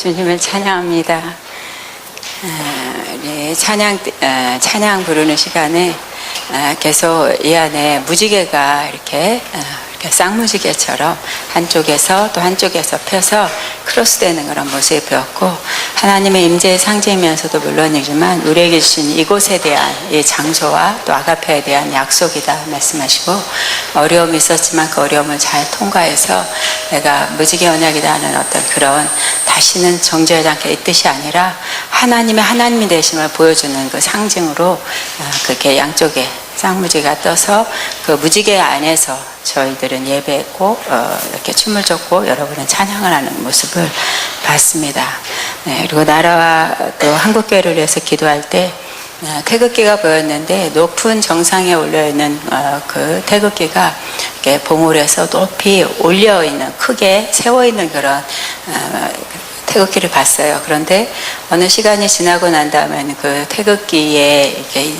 주님을 찬양합니다. 우리 찬양 부르는 시간에 계속 이 안에 무지개가 이렇게 쌍무지개처럼 한쪽에서 또 한쪽에서 펴서 크로스되는 그런 모습이 보였고, 하나님의 임재의 상징이면서도 물론이지만 우리에게 주신 이곳에 대한 이 장소와 또 아가페에 대한 약속이다 말씀하시고, 어려움이 있었지만 그 어려움을 잘 통과해서 내가 무지개 언약이다 하는 어떤 그런 다시는 정죄하지 않게 이 뜻이 아니라 하나님의 하나님이 되심을 보여주는 그 상징으로 그렇게 양쪽에 쌍무지개가 떠서 그 무지개 안에서 저희들은 예배했고 이렇게 춤을 췄고 여러분은 찬양을 하는 모습을 봤습니다. 네, 그리고 나라와 또 한국교회를 위해서 기도할 때 태극기가 보였는데, 높은 정상에 올려있는 그 태극기가 이렇게 봉우리에서 높이 올려있는, 크게 세워있는 그런 태극기를 봤어요. 그런데 어느 시간이 지나고 난 다음에는 그 태극기에 이렇게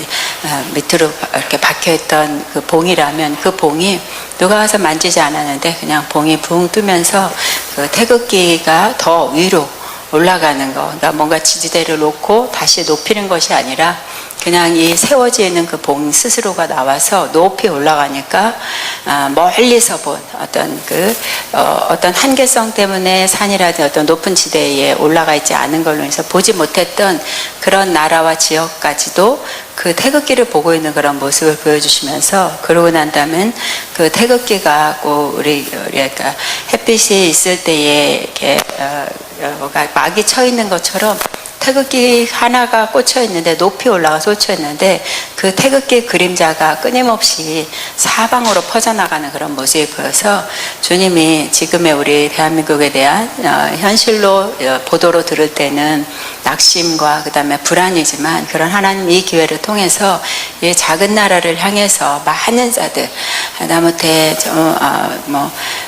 밑으로 이렇게 박혀있던 그 봉이라면 그 봉이 누가 와서 만지지 않았는데 그냥 봉이 붕 뜨면서 그 태극기가 더 위로 올라가는 거, 그러니까 뭔가 지지대를 놓고 다시 높이는 것이 아니라 그냥 이 세워져 있는 그 봉 스스로가 나와서 높이 올라가니까 멀리서 본 어떤 한계성 때문에 산이라든지 어떤 높은 지대에 올라가 있지 않은 걸로 해서 보지 못했던 그런 나라와 지역까지도 그 태극기를 보고 있는 그런 모습을 보여주시면서, 그러고 난 다음엔 그 태극기가 꼭 우리가 햇빛이 있을 때에 이렇게 막이 쳐 있는 것처럼 태극기 하나가 꽂혀 있는데, 높이 올라가서 꽂혀 있는데 그 태극기 그림자가 끊임없이 사방으로 퍼져나가는 그런 모습이 보여서, 주님이 지금의 우리 대한민국에 대한 현실로 보도로 들을 때는 낙심과 그 다음에 불안이지만, 그런 하나님 이 기회를 통해서 이 작은 나라를 향해서 많은 자들, 하다못해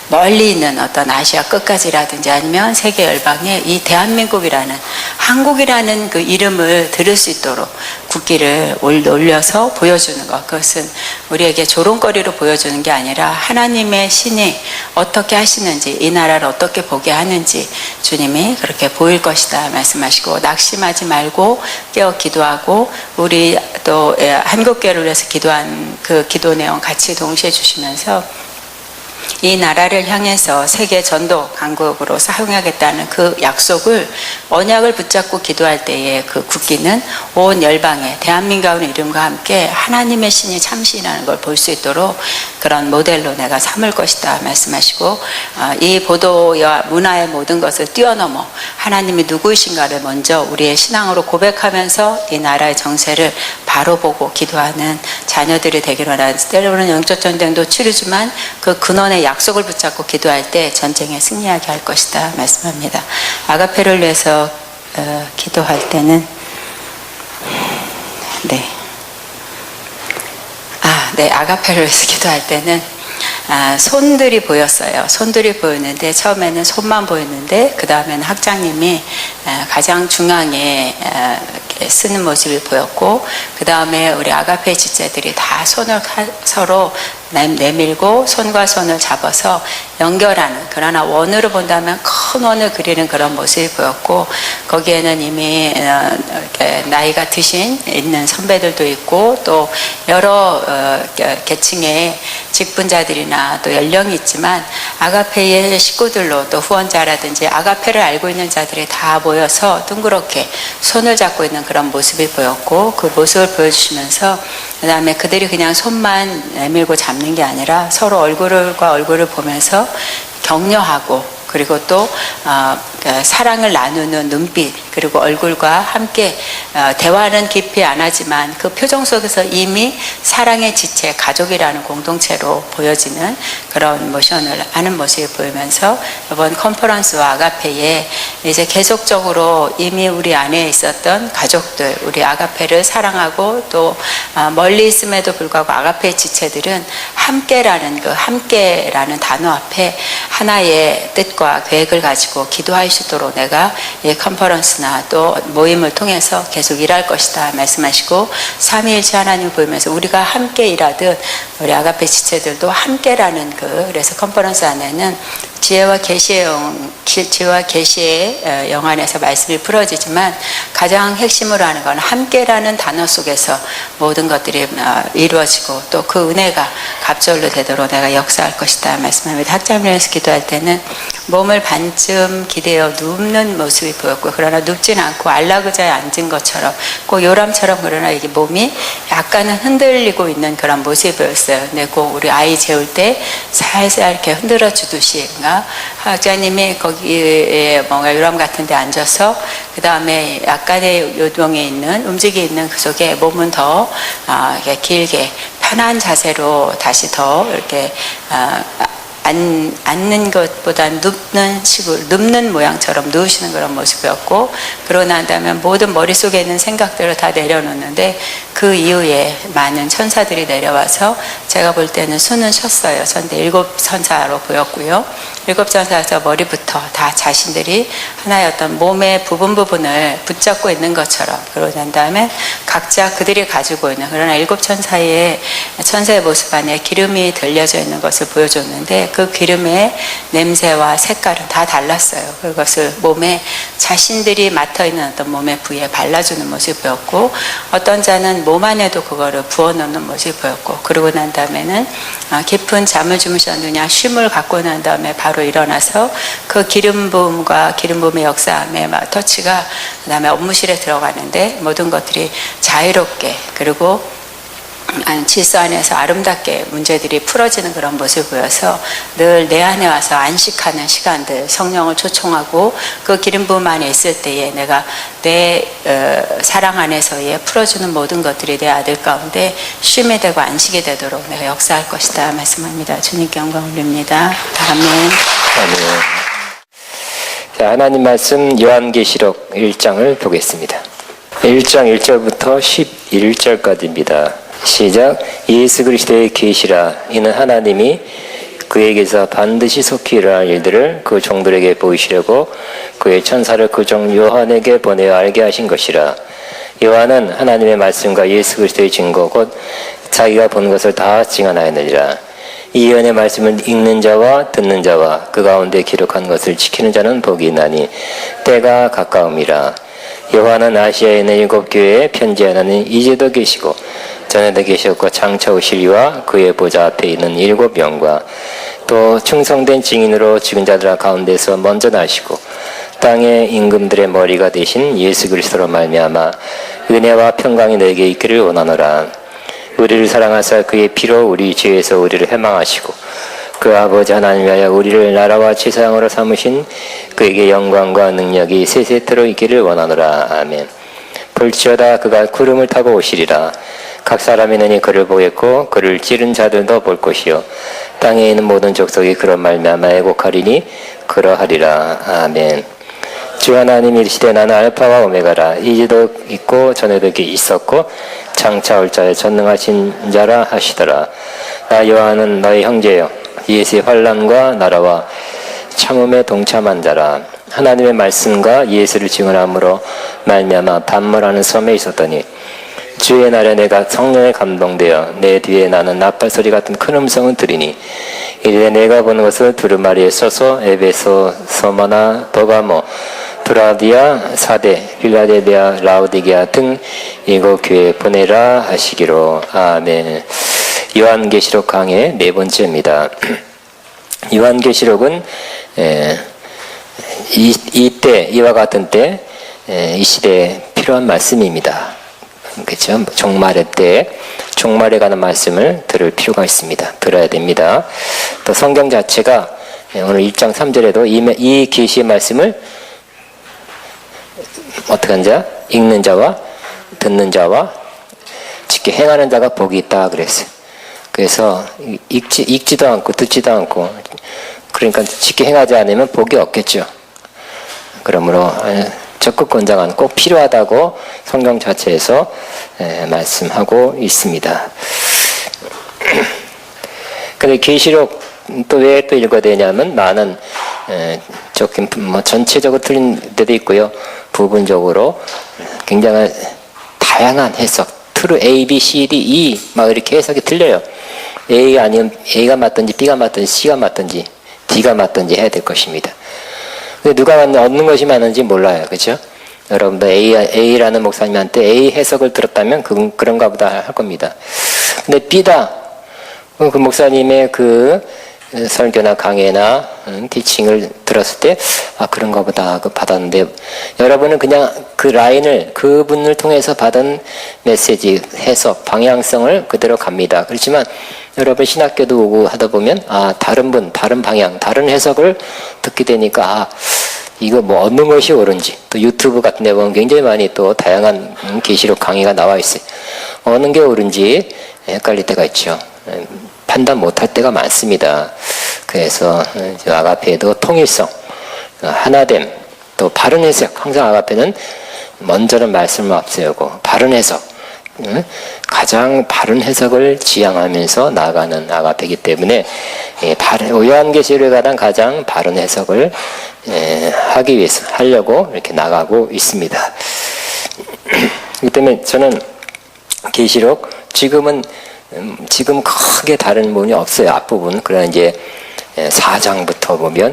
멀리 있는 어떤 아시아 끝까지라든지 아니면 세계 열방에 이 대한민국이라는, 한국이라는 그 이름을 들을 수 있도록 국기를 올려서 보여주는 것, 그것은 우리에게 조롱거리로 보여주는 게 아니라 하나님의 신이 어떻게 하시는지, 이 나라를 어떻게 보게 하는지 주님이 그렇게 보일 것이다 말씀하시고, 낙심하지 말고 깨어 기도하고, 우리 또 한국교회를 위해서 기도한 그 기도 내용 같이 동시에 주시면서 이 나라를 향해서 세계 전도 강국으로 사용하겠다는 그 약속을, 언약을 붙잡고 기도할 때에 그 국기는 온 열방에 대한민국의 이름과 함께 하나님의 신이 참신이라는 걸 볼 수 있도록 그런 모델로 내가 삼을 것이다 말씀하시고, 이 보도와 문화의 모든 것을 뛰어넘어 하나님이 누구이신가를 먼저 우리의 신앙으로 고백하면서 이 나라의 정세를 바로 보고 기도하는 자녀들이 되기를 원하는, 때로는 영적 전쟁도 치르지만 그 근원의 약속을 붙잡고 기도할 때 전쟁에 승리하게 할 것이다 말씀합니다. 아가페를 위해서 기도할 때는 아가페를 위해서 기도할 때는 손들이 보였어요. 손들이 보였는데, 처음에는 손만 보였는데 그 다음에는 학장님이 가장 중앙에 쓰는 모습이 보였고, 그 다음에 우리 아가페 지체들이 다 손을 서로 내밀고 손과 손을 잡아서 연결하는, 그러나 원으로 본다면 큰 원을 그리는 그런 모습이 보였고, 거기에는 이미 나이가 드신 있는 선배들도 있고 또 여러 계층의 직분자들이나 또 연령이 있지만, 아가페의 식구들로 또 후원자라든지 아가페를 알고 있는 자들이 다 모여서 둥그렇게 손을 잡고 있는 그런 모습이 보였고, 그 모습을 보여주시면서 그 다음에 그들이 그냥 손만 내밀고 잡는 게 아니라 서로 얼굴과 얼굴을 보면서 격려하고, 그리고 또 사랑을 나누는 눈빛, 그리고 얼굴과 함께 대화는 깊이 안 하지만 그 표정 속에서 이미 사랑의 지체, 가족이라는 공동체로 보여지는 그런 모션을 하는 모습이 보이면서, 이번 컨퍼런스와 아가페에 이제 계속적으로 이미 우리 안에 있었던 가족들, 우리 아가페를 사랑하고 또 멀리 있음에도 불구하고 아가페의 지체들은 함께라는, 그 함께라는 단어 앞에 하나의 뜻과 계획을 가지고 기도할 수 있도록 내가 이 컨퍼런스나 또 모임을 통해서 계속 일할 것이다 말씀하시고, 삼위일체 하나님을 보이면서 우리가 함께 일하듯 우리 아가페 지체들도 함께라는 그래서 컨퍼런스 안에는 지혜와 계시의 영안에서 말씀이 풀어지지만 가장 핵심으로 하는 건 함께라는 단어 속에서 모든 것들이 이루어지고 또 그 은혜가 갑절로 되도록 내가 역사할 것이다 말씀합니다. 학자면에서 기도할 때는 몸을 반쯤 기대어 눕는 모습이 보였고 그러나 눕진 않고 안락의자에 앉은 것처럼 꼭 요람처럼 그러나 이게 몸이 약간은 흔들리고 있는 그런 모습이 보였어요. 근데 꼭 우리 아이 재울 때 살살 이렇게 흔들어 주듯이 학자님이 거기에 뭔가 요람 같은 데 앉아서 그 다음에 약간의 요동에 있는 움직이 있는 그 속에 몸은 더 길게 편한 자세로 다시 더 이렇게 앉는 것보다 눕는 모양처럼 누우시는 그런 모습이었고, 그러고 난 다음에 모든 머릿속에 있는 생각들을 다 내려놓는데 그 이후에 많은 천사들이 내려와서 제가 볼 때는 수는 쉬었어요. 그런데 7 천사로 보였고요. 7 천사에서 머리부터 다 자신들이 하나의 어떤 몸의 부분을 붙잡고 있는 것처럼, 그러고 난 다음에 각자 그들이 가지고 있는, 그러나 7 천사의 모습 안에 기름이 들려져 있는 것을 보여줬는데 그 기름의 냄새와 색깔은 다 달랐어요. 그것을 몸에 자신들이 맡아있는 어떤 몸의 부위에 발라주는 모습이 보였고, 어떤 자는 몸 안에도 그거를 부어놓는 모습이 보였고, 그러고 난 다음에는 깊은 잠을 주무셨느냐 쉼을 갖고 난 다음에 바로 일어나서 그 기름 부음과 기름 부음의 역사함의 터치가 그 다음에 업무실에 들어가는데 모든 것들이 자유롭게 그리고 질서 안에서 아름답게 문제들이 풀어지는 그런 모습을 보여서 늘 내 안에 와서 안식하는 시간들, 성령을 초청하고 그 기름 부음 안에 있을 때에 내가 내 사랑 안에서의 풀어주는 모든 것들이 내 아들 가운데 쉼이 되고 안식이 되도록 내가 역사할 것이다 말씀합니다. 주님께 영광 올립니다. 아멘. 아멘. 자, 하나님 말씀 요한계시록 1장을 보겠습니다. 1장 1절부터 11절까지입니다. 시작. 예수 그리스도의 계시라. 이는 하나님이 그에게서 반드시 속히 일어날 일들을 그 종들에게 보이시려고 그의 천사를 그 종 요한에게 보내어 알게 하신 것이라. 요한은 하나님의 말씀과 예수 그리스도의 증거 곧 자기가 본 것을 다 증언하였느니라. 이 예언의 말씀을 읽는 자와 듣는 자와 그 가운데 기록한 것을 지키는 자는 복이 있나니 때가 가까움이라. 요한은 아시아에 있는 7 교회에 편지하는 이제도 계시고 전에도 계셨고 장차 오실 이와 그의 보좌 앞에 있는 7 영과 또 충성된 증인으로 죽은 자들 가운데서 먼저 나시고 땅의 임금들의 머리가 되신 예수 그리스도로 말미암아 은혜와 평강이 너에게 있기를 원하노라. 우리를 사랑하사 그의 피로 우리 죄에서 우리를 해방하시고 그 아버지 하나님 위하여 우리를 나라와 지상으로 삼으신 그에게 영광과 능력이 세세토록 있기를 원하노라. 아멘. 볼지어다 그가 구름을 타고 오시리라. 각 사람이 능히 그를 보겠고 그를 찌른 자들도 볼 것이요 땅에 있는 모든 족속이 그런 말미암아 애곡하리니 그러하리라. 아멘. 주 하나님이 이르시되 나는 알파와 오메가라. 이제도 있고 전에도 있었고 장차 올 자의 전능하신 자라 하시더라. 나 요한은 너희 형제여 예수의 환난과 나라와 참음에 동참한 자라. 하나님의 말씀과 예수를 증언함으로 말미암아 반모라는 섬에 있었더니 주의 날에 내가 성령에 감동되어 내 뒤에 나는 나팔소리 같은 큰 음성을 들으니 이르되 내가 보는 것을 두루마리에 써서 에베소, 서머나, 버가모, 브라디아, 사대, 필라델비아, 라우디게아 등 7 교회에 보내라 하시기로. 아멘. 요한계시록 강의 4번째입니다. 요한계시록은 이때 이와 같은 때 이 시대에 필요한 말씀입니다. 그렇죠? 종말의 때 종말에 관한 말씀을 들을 필요가 있습니다. 들어야 됩니다. 또 성경 자체가 오늘 1장 3절에도 이 계시의 말씀을 어떻게 하는 자? 읽는 자와 듣는 자와 지켜 행하는 자가 복이 있다 그랬어요. 그래서 읽지도 않고 듣지도 않고 그러니까 지켜 행하지 않으면 복이 없겠죠. 그러므로 적극 권장은 꼭 필요하다고 성경 자체에서 말씀하고 있습니다. 근데 계시록 또 왜 또 읽어야 되냐면 많은 조금 전체적으로 틀린 데도 있고요. 부분적으로 굉장히 다양한 해석, 트루 A, B, C, D, E 막 이렇게 해석이 틀려요. A가 아니면 A가 맞든지 B가 맞든지 C가 맞든지 네가 맞든지 해야 될 것입니다. 근데 누가 얻는 것이 많은지 몰라요. 그렇죠? 여러분도 A라는 목사님한테 A 해석을 들었다면 그런가 보다 할 겁니다. 근데 B다. 그 목사님의 그 설교나 강해나 티칭을 들었을 때 그런가 보다 하고 받았는데, 여러분은 그냥 그 라인을, 그분을 통해서 받은 메시지, 해석, 방향성을 그대로 갑니다. 그렇지만 여러분 신학교도 오고 하다 보면 다른 분, 다른 방향, 다른 해석을 듣게 되니까 이거 뭐 얻는 것이 옳은지, 또 유튜브 같은 데 보면 굉장히 많이 또 다양한 계시록 강의가 나와 있어요. 어느 게 옳은지 헷갈릴 때가 있죠. 판단 못할 때가 많습니다. 그래서 아가페도 통일성, 하나됨, 또 바른 해석, 항상 아가페는 먼저는 말씀을 앞세우고 바른 해석, 가장 바른 해석을 지향하면서 나아가는 아가페이기 때문에 요한계시록에 관한 가장 바른 해석을 하기 위해서 하려고 이렇게 나가고 있습니다. 그렇기 때문에 저는 계시록 지금 크게 다른 부분이 없어요. 앞부분. 그러나 이제 4장부터 보면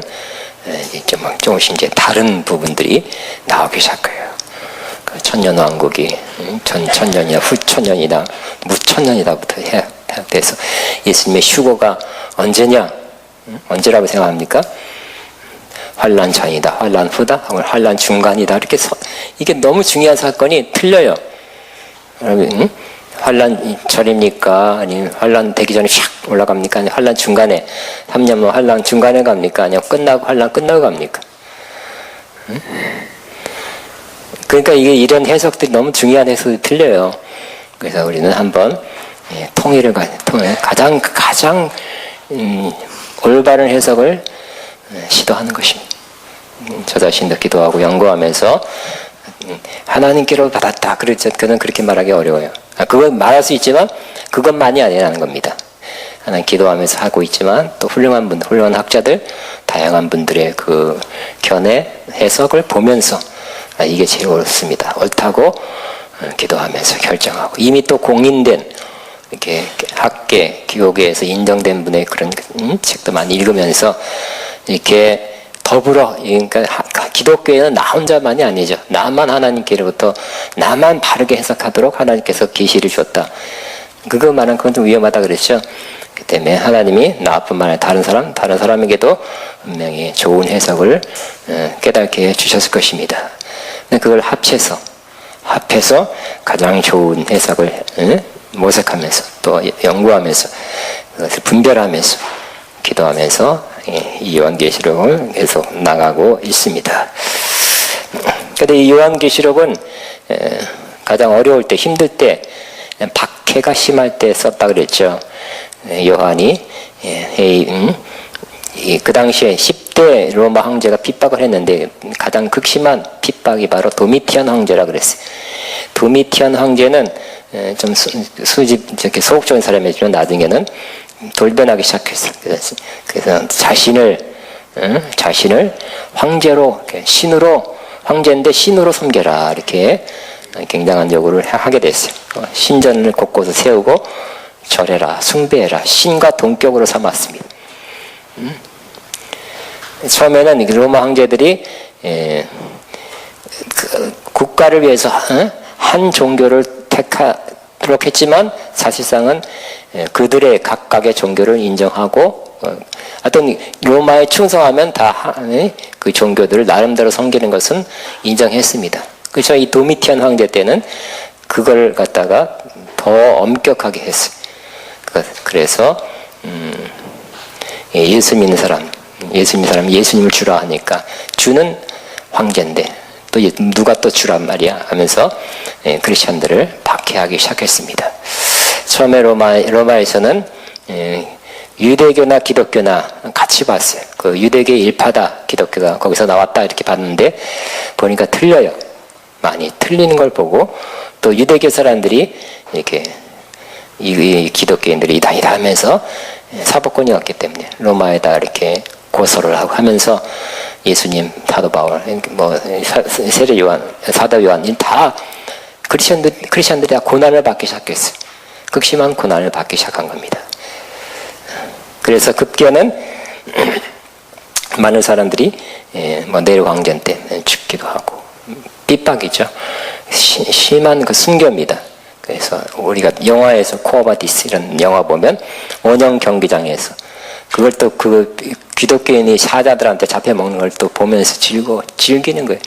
조금씩 이제 다른 부분들이 나오기 시작해요. 천년왕국이 천년이나 후천년이나 무천년이다부터 해석돼서 예수님의 휴거가 언제냐? 언제라고 생각합니까? 환란 전이다, 환란 후다, 환란 중간이다. 이렇게 이게 너무 중요한 사건이 틀려요. 여러분, 환란 절입니까? 아니면 환란 되기 전에 샥 올라갑니까? 아니면 환란 중간에 3년 환란 중간에 갑니까? 아니면 끝나고 환란 끝나고 갑니까? 그러니까 이런 해석들이 너무 중요한 해석이 틀려요. 그래서 우리는 한번 가장 올바른 해석을 시도하는 것입니다. 저 자신도 기도하고 연구하면서 하나님께로 받았다. 그는 그렇게 말하기 어려워요. 그건 말할 수 있지만 그것만이 아니라는 겁니다. 하나님 기도하면서 하고 있지만 또 훌륭한 학자들, 다양한 분들의 그 견해, 해석을 보면서 이게 제일 옳습니다. 옳다고 기도하면서 결정하고, 이미 또 공인된 이렇게 학계, 교계에서 인정된 분의 그런 책도 많이 읽으면서 이렇게 더불어, 그러니까 기독교에는 나 혼자만이 아니죠. 나만 하나님께로부터 나만 바르게 해석하도록 하나님께서 계시를 줬다. 그거 말은 그건 좀 위험하다 그랬죠. 그 때문에 하나님이 나뿐만 아니라 다른 사람에게도 분명히 좋은 해석을 깨닫게 해주셨을 것입니다. 근데 그걸 합해서 가장 좋은 해석을 모색하면서 또 연구하면서 그것을 분별하면서 기도하면서 이 요한계시록을 계속 나가고 있습니다. 그런데 이 요한계시록은 가장 어려울 때, 힘들 때, 박해가 심할 때 썼다 그랬죠. 요한이 그 당시에 10대 로마 황제가 핍박을 했는데 가장 극심한 핍박이 바로 도미티안 황제라 그랬어요. 도미티안 황제는 좀 소극적인 사람이지만 나중에는 돌변하기 시작했어요. 그래서 자신을 황제로, 신으로, 황제인데 신으로 섬겨라, 이렇게 굉장한 요구를 하게 됐어요. 신전을 곳곳에 세우고 절해라, 숭배해라, 신과 동격으로 삼았습니다. 처음에는 로마 황제들이 국가를 위해서 한 종교를 택하도록 했지만 사실상은 그들의 각각의 종교를 인정하고 하여튼 로마에 충성하면 다 그 종교들을 나름대로 섬기는 것은 인정했습니다. 그래서 이 도미티안 황제 때는 그걸 갖다가 더 엄격하게 했어요. 그래서 예수 믿는 사람 예수님을 주라 하니까 주는 황제인데 또 누가 또 주란 말이야 하면서 크리스천들을 박해하기 시작했습니다. 처음에 로마에서는 유대교나 기독교나 같이 봤어요. 그 유대교 일파다, 기독교가 거기서 나왔다 이렇게 봤는데 보니까 틀려요. 많이 틀리는 걸 보고 또 유대교 사람들이 이렇게 이 기독교인들이 이다 하면서 사법권이 없기 때문에 로마에다 이렇게 고소를 하고 하면서 예수님, 사도 바울, 세례 요한, 사도 요한 다 크리스천들이 다 고난을 받기 시작했어요. 극심한 고난을 받기 시작한 겁니다. 그래서 급기야는 많은 사람들이 뭐 네로 황전 때 죽기도 하고 핍박이죠. 심한 그 순교입니다. 그래서 우리가 영화에서 코어바디스 이런 영화 보면 원형 경기장에서 그걸 또 그 기독교인이 사자들한테 잡혀 먹는 걸 또 보면서 즐기는 거예요.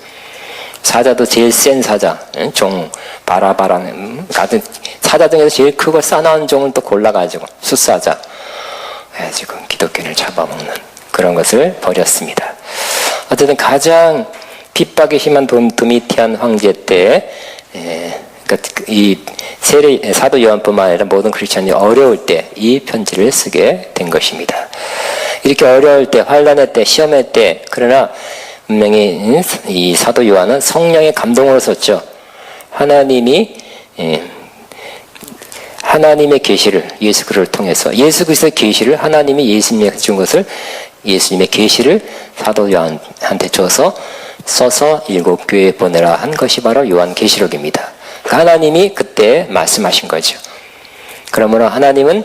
사자도 제일 센 사자, 종 바라바라는 같은 사자 중에서 제일 크고 싸나운 종을 또 골라가지고 숫사자 해가지고 기독교인을 잡아먹는 그런 것을 벌였습니다. 어쨌든 가장 핍박이 심한 도미티안 황제 때 이 사도 요한뿐만 아니라 모든 크리스천이 어려울 때 이 편지를 쓰게 된 것입니다. 이렇게 어려울 때, 환난의 때, 시험의 때, 그러나 분명히 이 사도 요한은 성령의 감동으로 썼죠. 하나님의 계시를 예수 그리스도를 통해서 예수 그리스도의 계시를 하나님이 예수님에게 준 것을 예수님의 계시를 사도 요한한테 줘서 써서 7교회에 보내라 한 것이 바로 요한계시록입니다. 하나님이 그때 말씀하신 거죠. 그러므로 하나님은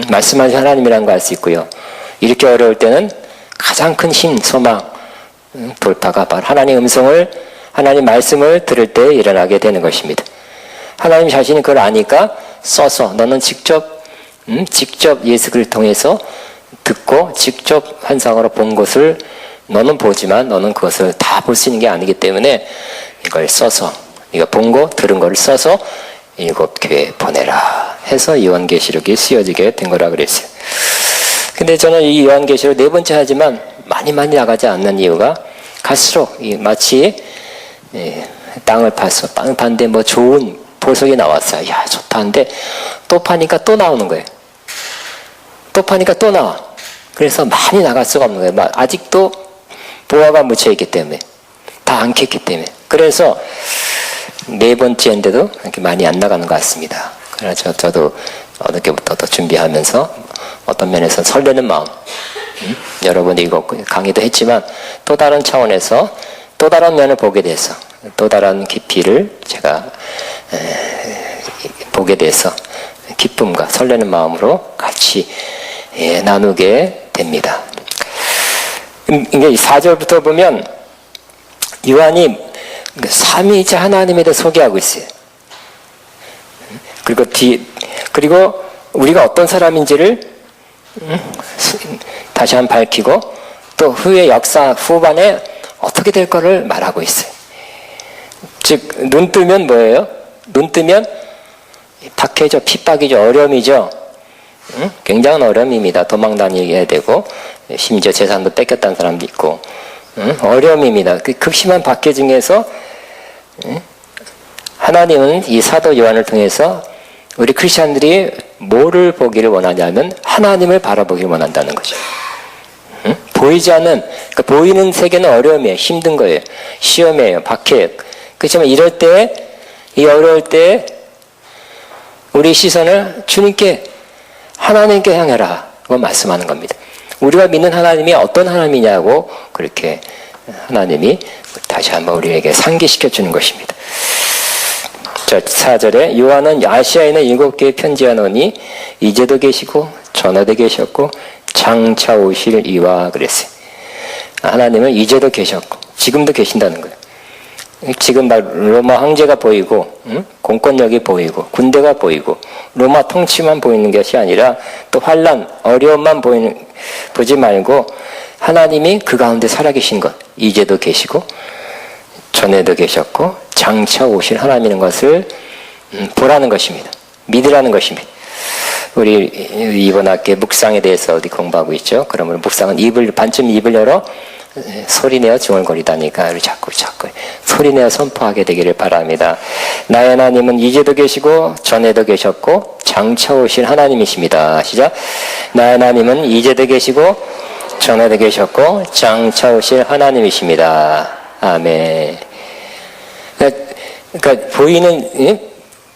말씀하신 하나님이라는 걸 알 수 있고요. 이렇게 어려울 때는 가장 큰 힘, 소망, 돌파가 바로 하나님의 음성을 하나님 말씀을 들을 때 일어나게 되는 것입니다. 하나님 자신이 그걸 아니까 써서 너는 직접 예수 그리스도를 통해서 듣고 직접 환상으로 본 것을 너는 보지만 너는 그것을 다 볼 수 있는 게 아니기 때문에 이걸 써서 이거 본 거 들은 거를 써서 7교회에 보내라 해서 요한계시록이 쓰여지게 된 거라 그랬어요. 근데 저는 이 요한계시록 4번째 하지만 많이 나가지 않는 이유가 갈수록 마치 땅을 파서 땅을 파는데 뭐 좋은 보석이 나왔어요. 야 좋다 하는데 또 파니까 또 나오는 거예요. 또 파니까 또 나와. 그래서 많이 나갈 수가 없는 거예요. 아직도 보화가 묻혀있기 때문에 다 안 캤기 때문에 그래서 4번째인데도 이렇게 많이 안 나가는 것 같습니다. 그래서 저도 어저께부터 또 준비하면서 어떤 면에서 설레는 마음 여러 번 읽었고 강의도 했지만 또 다른 차원에서 또 다른 면을 보게 돼서 또 다른 깊이를 제가 보게 돼서 기쁨과 설레는 마음으로 같이 나누게 됩니다. 이게 4절부터 보면 요한이 삼위이체 하나님에 대해 소개하고 있어요. 그리고 우리가 어떤 사람인지를 다시 한번 밝히고 또 후의 역사 후반에 어떻게 될 거를 말하고 있어요. 즉 눈 뜨면 뭐예요? 눈 뜨면 박해죠, 핍박이죠, 어려움이죠. 굉장한 어려움입니다. 도망 다니게 되고 심지어 재산도 뺏겼다는 사람도 있고 어려움입니다. 그 극심한 박해 중에서 하나님은 이 사도 요한을 통해서 우리 크리스천들이 뭐를 보기를 원하냐면 하나님을 바라보기를 원한다는 거죠. 보이지 않는, 그러니까 보이는 세계는 어려움이에요. 힘든 거예요. 시험이에요. 박해예요. 그렇지만 이럴 때, 이 어려울 때 우리 시선을 주님께 하나님께 향해라. 그거 말씀하는 겁니다. 우리가 믿는 하나님이 어떤 하나님이냐고 그렇게 하나님이 다시 한번 우리에게 상기시켜 주는 것입니다. 자, 4절에 요한은 아시아에 있는 7교회에 편지하노니 이제도 계시고 전에도 계셨고 장차 오실 이와 그랬어요. 하나님은 이제도 계셨고 지금도 계신다는 거예요. 지금 로마 황제가 보이고 공권력이 보이고 군대가 보이고 로마 통치만 보이는 것이 아니라 또 환난, 어려움만 보지 말고 하나님이 그 가운데 살아계신 것 이제도 계시고 전에도 계셨고 장차 오실 하나님이라는 것을 보라는 것입니다. 믿으라는 것입니다. 우리 이번 학기에 묵상에 대해서 어디 공부하고 있죠. 그러면 묵상은 반쯤 입을 열어 소리내어 중얼거리다니까 자꾸 소리내어 선포하게 되기를 바랍니다. 나의 하나님은 이제도 계시고 전에도 계셨고 장차 오실 하나님이십니다. 시작. 나의 하나님은 이제도 계시고 전에도 계셨고 장차 오실 하나님이십니다. 아멘. 그러니까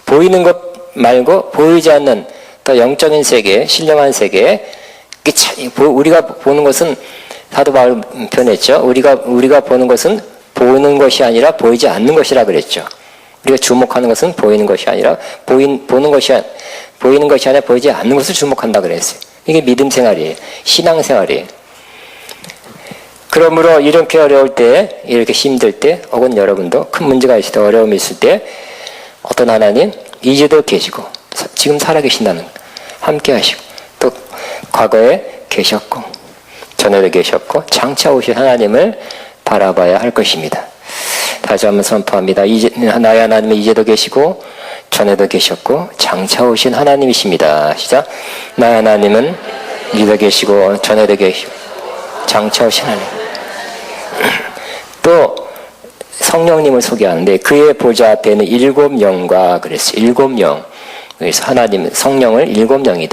보이는 것 말고 보이지 않는 더 영적인 세계, 신령한 세계, 우리가 보는 것은 사도 바울 표현했죠. 우리가 보는 것은 보이는 것이 아니라 보이지 않는 것이라 그랬죠. 우리가 주목하는 것은 보이는 것이 아니라 보이는 것이 아니라 보이지 않는 것을 주목한다 그랬어요. 이게 믿음 생활이에요. 신앙 생활이에요. 그러므로 이렇게 어려울 때, 이렇게 힘들 때, 혹은 여러분도 큰 문제가 있을 때, 어려움이 있을 때 어떤 하나님? 이제도 계시고 지금 살아계신다는 거예요. 함께 하시고 또 과거에 계셨고 전에도 계셨고 장차 오실 하나님을 바라봐야 할 것입니다. 다시 한번 선포합니다. 나의 하나님은 이제도 계시고 전에도 계셨고 장차 오신 하나님이십니다. 시작. 나의 하나님은 이제도 계시고 전에도 계시고 장차 오신 하나님. 또 성령님을 소개하는데 그의 보좌 앞에는 7영과 그랬어요. 7영. 그래서 하나님 성령을 7영이다.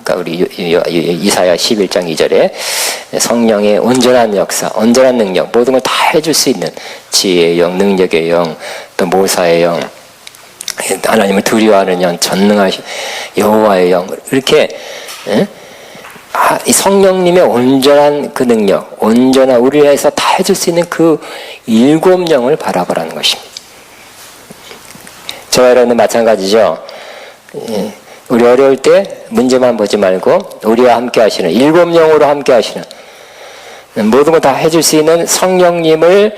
그러니까 우리 이사야 11장 2절에 성령의 온전한 역사, 온전한 능력, 모든 걸 다 해줄 수 있는 지혜의 영, 능력의 영, 또 모사의 영, 하나님을 두려워하는 영, 전능하신 여호와의 영, 이렇게 성령님의 온전한 그 능력, 온전한 우리를 위해서 다 해줄 수 있는 그 7영을 바라보라는 것입니다. 저와 여러분은 마찬가지죠. 우리 어려울 때 문제만 보지 말고 우리와 함께 하시는 7영으로 함께 하시는 모든 걸 다 해줄 수 있는 성령님을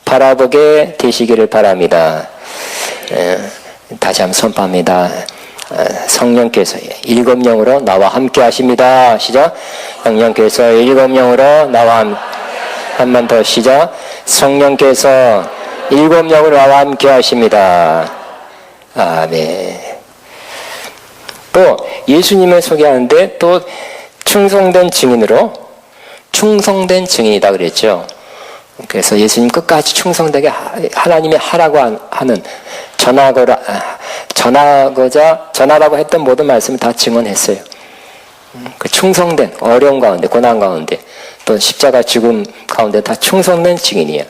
바라보게 되시기를 바랍니다. 다시 한번 선포합니다. 성령께서 7영으로 나와 함께 하십니다. 시작. 성령께서 7영으로 나와 한 번 더 시작. 성령께서 7영으로 나와 함께 하십니다. 아멘. 또 예수님을 소개하는데 또 충성된 증인이다 그랬죠. 그래서 예수님 끝까지 충성되게 하나님이 하라고 하는 전하라고 했던 모든 말씀을 다 증언했어요. 그 충성된 어려움 가운데 고난 가운데 또 십자가 죽음 가운데 다 충성된 증인이에요.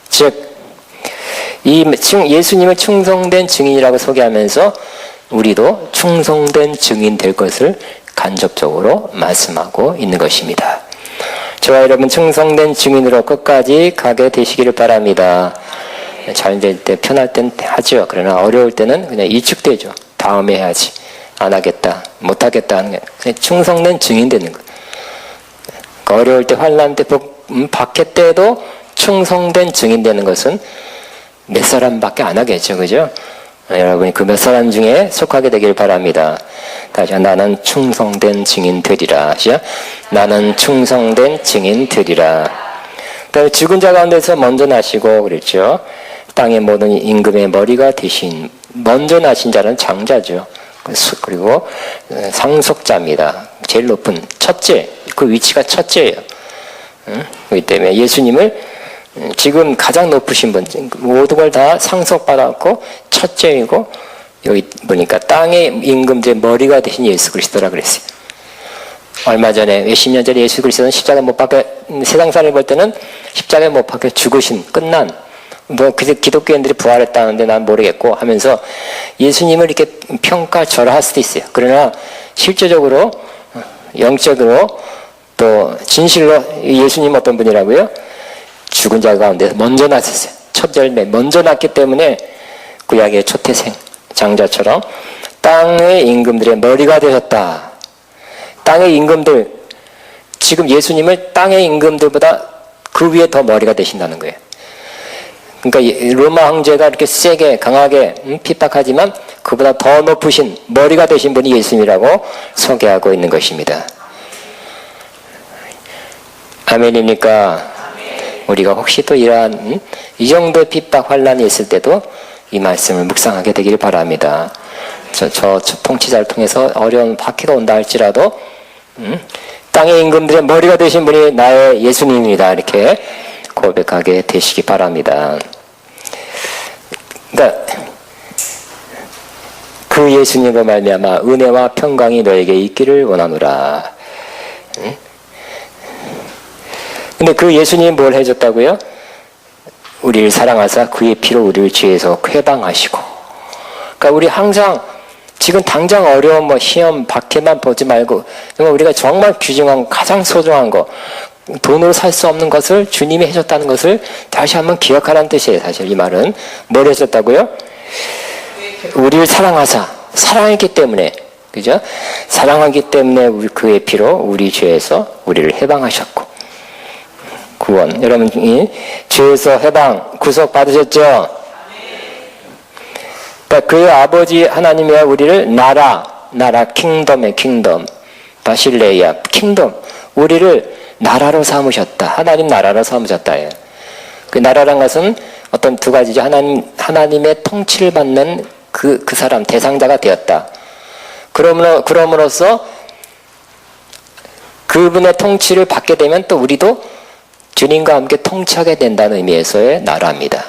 즉 이 예수님을 충성된 증인이라고 소개하면서 우리도 충성된 증인 될 것을 간접적으로 말씀하고 있는 것입니다. 저와 여러분 충성된 증인으로 끝까지 가게 되시기를 바랍니다. 잘 될 때 편할 땐 하죠. 그러나 어려울 때는 그냥 이축되죠. 다음에 해야지. 안 하겠다. 못 하겠다 하는 게 그냥 충성된 증인 되는 거예요. 어려울 때 환난 때 박해 때도 충성된 증인 되는 것은 몇 사람밖에 안 하겠죠. 그죠? 여러분이 그 몇 사람 중에 속하게 되길 바랍니다. 다시 나는 충성된 증인 되리라. 나는 충성된 증인 되리라. 죽은 자 가운데서 먼저 나시고 그랬죠. 땅의 모든 임금의 머리가 되신 먼저 나신 자는 장자죠. 그리고 상속자입니다. 제일 높은 첫째, 그 위치가 첫째예요. 그렇기 때문에 예수님을 지금 가장 높으신 분, 모든 걸 다 상속받았고 첫째이고 여기 보니까 땅의 임금들의 머리가 되신 예수 그리스도라 그랬어요. 얼마 전에 몇십 년 전에 예수 그리스도는 십자가에 못 박혀 세상 사람이 볼 때는 십자가에 못 박혀 죽으신 끝난 그래서 기독교인들이 부활했다는데 난 모르겠고 하면서 예수님을 이렇게 평가절하할 수도 있어요. 그러나 실제적으로 영적으로 또 진실로 예수님 어떤 분이라고요? 죽은 자 가운데 먼저 나셨어요. 첫 열매 먼저 났기 때문에 구약의 초태생 장자처럼 땅의 임금들의 머리가 되셨다. 땅의 임금들 지금 예수님을 땅의 임금들보다 그 위에 더 머리가 되신다는 거예요. 그러니까 로마 황제가 이렇게 세게 강하게 핍박하지만 그보다 더 높으신 머리가 되신 분이 예수님이라고 소개하고 있는 것입니다. 아멘입니까? 우리가 혹시 또 이러한 이 정도의 핍박 환란이 있을 때도 이 말씀을 묵상하게 되기를 바랍니다. 저 통치자를 통해서 어려운 박해가 온다 할지라도 땅의 임금들의 머리가 되신 분이 나의 예수님입니다. 이렇게 고백하게 되시기 바랍니다. 그러니까 그 예수님으로 말미암아 은혜와 평강이 너에게 있기를 원하노라. 근데 그 예수님이 뭘 해줬다고요? 우리를 사랑하사 그의 피로 우리를 죄에서 회방하시고. 그러니까 우리 항상 지금 당장 어려운 시험 박해만 보지 말고 우리가 정말 귀중한 가장 소중한 거 돈으로 살 수 없는 것을 주님이 해줬다는 것을 다시 한번 기억하라는 뜻이에요. 사실 이 말은 뭘 해줬다고요? 우리를 사랑했기 때문에 그죠? 사랑하기 때문에 그의 피로 우리 죄에서 우리를 해방하셨고 구원. 여러분이 죄에서 해방, 구속 받으셨죠? 그러니까 그 아버지 하나님이 우리를 나라, 킹덤의 킹덤, 바실레이아, 킹덤, 우리를 나라로 삼으셨다. 하나님 나라로 삼으셨다. 그 나라란 것은 어떤 두 가지죠. 하나님의 통치를 받는 그 사람, 대상자가 되었다. 그럼으로써 그분의 통치를 받게 되면 또 우리도 주님과 함께 통치하게 된다는 의미에서의 나라입니다.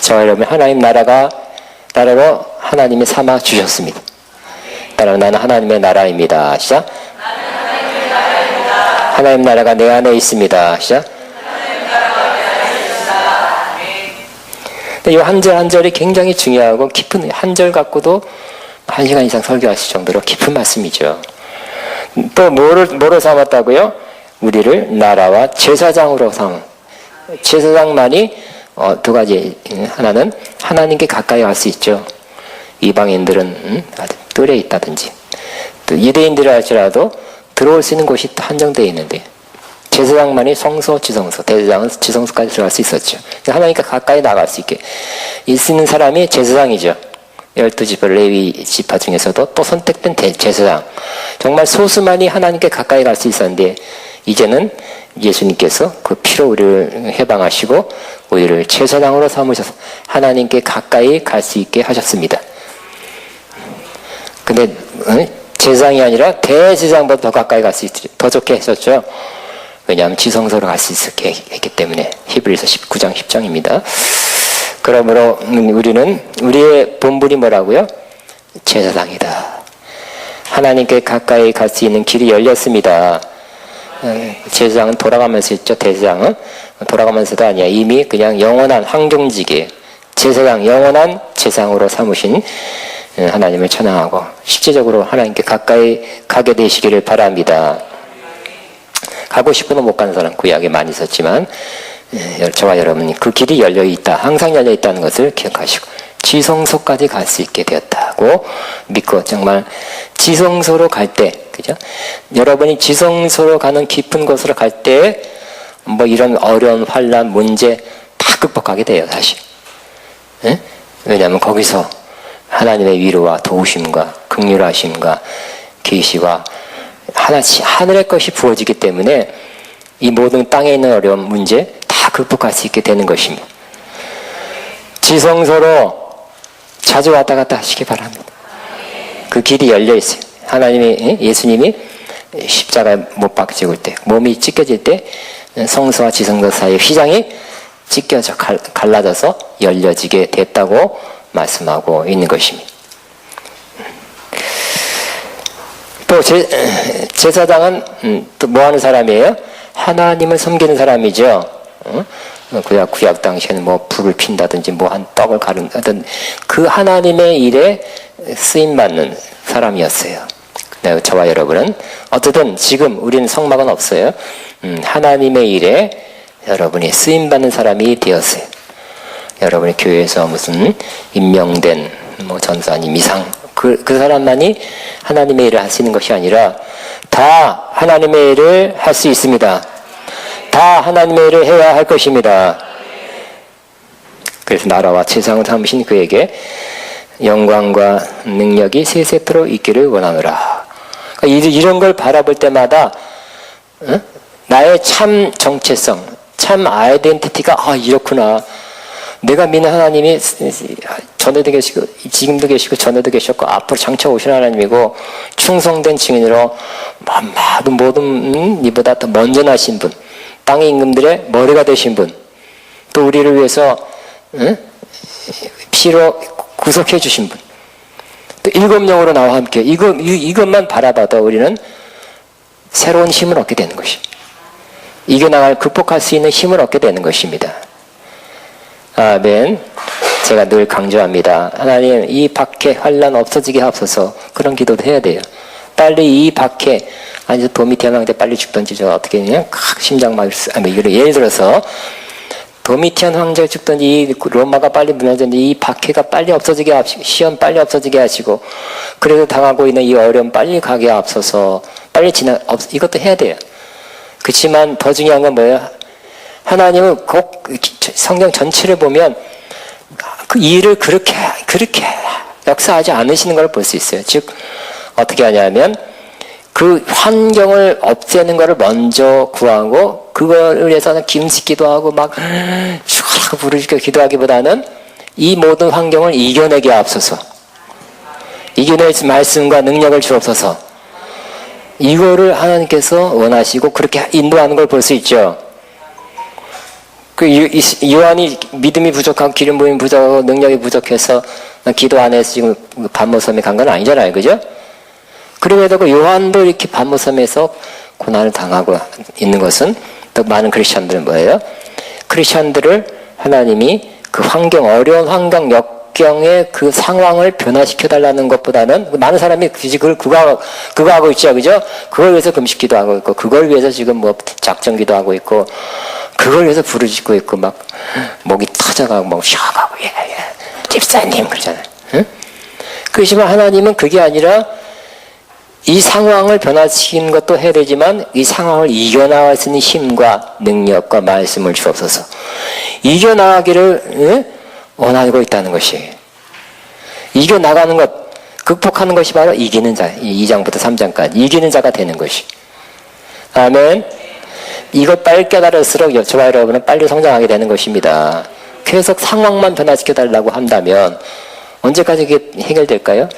저와 여러분, 하나님 나라로 하나님이 삼아 주셨습니다. 따라 나는 하나님의 나라입니다. 시작. 하나님 나라가 내 안에 있습니다. 시작. 이 한 절 한 절이 굉장히 중요하고 깊은, 한 절 갖고도 1시간 이상 설교하실 정도로 깊은 말씀이죠. 또 뭐로 삼았다고요? 우리를 나라와 제사장으로 제사장만이 두 가지. 하나는 하나님께 가까이 갈 수 있죠. 이방인들은 뜰에 있다든지, 또 유대인들이 할지라도 들어올 수 있는 곳이 한정되어 있는데, 제사장만이 성소, 지성소, 대제사장은 지성소까지 들어갈 수 있었죠. 하나님께 가까이 나갈 수 있게 있는 사람이 제사장이죠. 12지파 레위 지파 중에서도 또 선택된 제사장. 정말 소수만이 하나님께 가까이 갈 수 있었는데, 이제는 예수님께서 그 피로 우리를 해방하시고 우리를 제사장으로 삼으셔서 하나님께 가까이 갈 수 있게 하셨습니다. 근데 제사장이 아니라 대제사장보다 더 가까이 갈 수 있게 더 좋게 하셨죠. 왜냐하면 지성소로 갈 수 있게 했기 때문에. 히브리서 19장 10장입니다. 그러므로 우리의 본분이 뭐라고요? 제사장이다. 하나님께 가까이 갈 수 있는 길이 열렸습니다. 제사장은 돌아가면서 있죠. 대제사장은 돌아가면서도 아니야. 이미 그냥 영원한 황종직에 제사장, 영원한 제사장으로 삼으신 하나님을 찬양하고 실제적으로 하나님께 가까이 가게 되시기를 바랍니다. 가고 싶어도 못 가는 사람 구약에 많이 있었지만, 저와 여러분이 그 길이 열려있다, 항상 열려있다는 것을 기억하시고 지성소까지 갈 수 있게 되었다고 믿고, 정말 지성소로 갈 때, 그죠? 여러분이 지성소로 가는 깊은 곳으로 갈 때 뭐 이런 어려운 환난, 문제 다 극복하게 돼요, 사실. 왜냐하면 거기서 하나님의 위로와 도우심과 긍휼하심과 계시와 하늘의 것이 부어지기 때문에 이 모든 땅에 있는 어려운 문제 다 극복할 수 있게 되는 것입니다. 지성소로 자주 왔다 갔다 하시기 바랍니다. 그 길이 열려 있어요. 예수님이 십자가에 못 박히고 때, 몸이 찢겨질 때 성소와 지성소 사이의 휘장이 찢겨져 갈라져서 열려지게 됐다고 말씀하고 있는 것입니다. 또 제사장은 또 뭐 하는 사람이에요? 하나님을 섬기는 사람이죠. 구약 당시에는 뭐 불을 핀다든지 뭐 한 떡을 가른다든 그 하나님의 일에 쓰임 받는 사람이었어요. 네, 저와 여러분은 어쨌든 지금 우리는 성막은 없어요. 하나님의 일에 여러분이 쓰임 받는 사람이 되었어요. 여러분이 교회에서 무슨 임명된 뭐 전사님 이상 그 사람만이 하나님의 일을 하시는 것이 아니라 다 하나님의 일을 할 수 있습니다. 다 하나님의 일을 해야 할 것입니다. 그래서 나라와 세상을 삼으신 그에게 영광과 능력이 세세토록 있기를 원하노라. 그러니까 이런 걸 바라볼 때마다 나의 참 정체성, 참 아이덴티티가 이렇구나. 내가 믿는 하나님이 전에도 계시고 지금도 계시고 전에도 계셨고 앞으로 장차 오실 하나님이고 충성된 증인으로 모든 이보다 더 먼저 나신 분, 땅의 임금들의 머리가 되신 분, 또 우리를 위해서 피로 구속해 주신 분, 또 일곱 영으로 나와 함께 이것만 바라봐도 우리는 새로운 힘을 얻게 되는 것입니다. 이겨나갈 극복할 수 있는 힘을 얻게 되는 것입니다. 아멘. 제가 늘 강조합니다. 하나님, 이 박해 환난 없어지게 하옵소서. 그런 기도도 해야 돼요. 빨리 이 박해, 아니 도미티안 황제 빨리 죽든지 저 어떻게 그냥 심장마비, 예를 들어서 도미티안 황제 죽든지 이 로마가 빨리 무너졌는지 이 박해가 빨리 없어지게 하시고 시험 빨리 없어지게 하시고 그래서 당하고 있는 이 어려움 빨리 가게 하옵소서. 빨리 이것도 해야 돼요. 그렇지만 더 중요한 건 뭐예요? 하나님은 꼭 성경 전체를 보면 그 일을 그렇게 역사하지 않으시는 걸 볼 수 있어요. 즉 어떻게 하냐면 그 환경을 없애는 것을 먼저 구하고 그걸 위해서는 김짓기도 하고 막 슈하고 부르짖고 기도하기보다는 이 모든 환경을 이겨내게 앞서서 이겨낼 말씀과 능력을 주옵소서. 이거를 하나님께서 원하시고 그렇게 인도하는 걸 볼 수 있죠. 그 요한이 믿음이 부족하고 기름 부음이 부족하고 능력이 부족해서 기도 안 해서 지금 반모섬에 간 건 아니잖아요. 그죠? 그럼에도 그 요한도 이렇게 반모섬에서 고난을 당하고 있는 것은 또 많은 크리스천들은 뭐예요? 크리스천들을 하나님이 그 환경, 어려운 환경, 역경의 그 상황을 변화시켜 달라는 것보다는 많은 사람이 그거 하고 있죠. 그죠? 그걸 위해서 금식기도 하고 있고, 그걸 위해서 지금 뭐 작정기도 하고 있고, 그걸 위해서 부르짖고 있고, 막 목이 터져가고, 막 쉬어가고, 집사님 그러잖아요. 응? 그렇지만 하나님은 그게 아니라 이 상황을 변화시키는 것도 해야 되지만 이 상황을 이겨나갈 수 있는 힘과 능력과 말씀을 주옵소서. 이겨나가기를 원하고 있다는 것이에요. 이겨나가는 것, 극복하는 것이 바로 이기는 자. 2장부터 3장까지 이기는 자가 되는 것이. 아멘. 이걸 빨리 깨달을수록 저와 여러분은 빨리 성장하게 되는 것입니다. 계속 상황만 변화시켜달라고 한다면 언제까지 이게 해결될까요?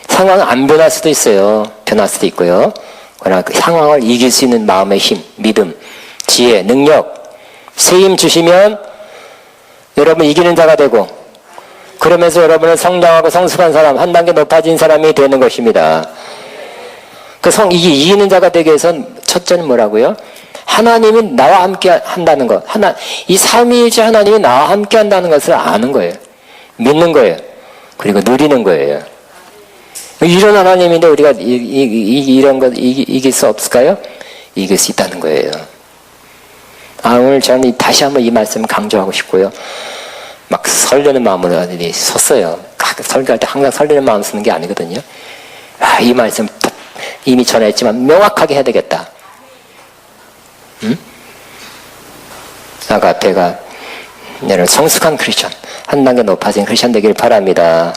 상황은 안 변할 수도 있어요. 변할 수도 있고요. 그러나 그 상황을 이길 수 있는 마음의 힘, 믿음, 지혜, 능력, 세임 주시면 여러분 이기는 자가 되고, 그러면서 여러분은 성장하고 성숙한 사람, 한 단계 높아진 사람이 되는 것입니다. 이기는 자가 되기 위해서는 첫째는 뭐라고요? 하나님이 나와 함께 한다는 것. 이 삼위일체 하나님이 나와 함께 한다는 것을 아는 거예요. 믿는 거예요. 그리고 누리는 거예요. 이런 하나님인데 우리가 이런 것 이길 수 없을까요? 이길 수 있다는 거예요. 오늘 저는 다시 한번 이 말씀을 강조하고 싶고요. 막 설레는 마음으로 섰어요. 설교할 때 항상 설레는 마음 쓰는 게 아니거든요. 이 말씀 이미 전했지만 명확하게 해야 되겠다. 응? 아까 앞에가 여러분 성숙한 크리스천, 한 단계 높아진 크리스천 되길 바랍니다.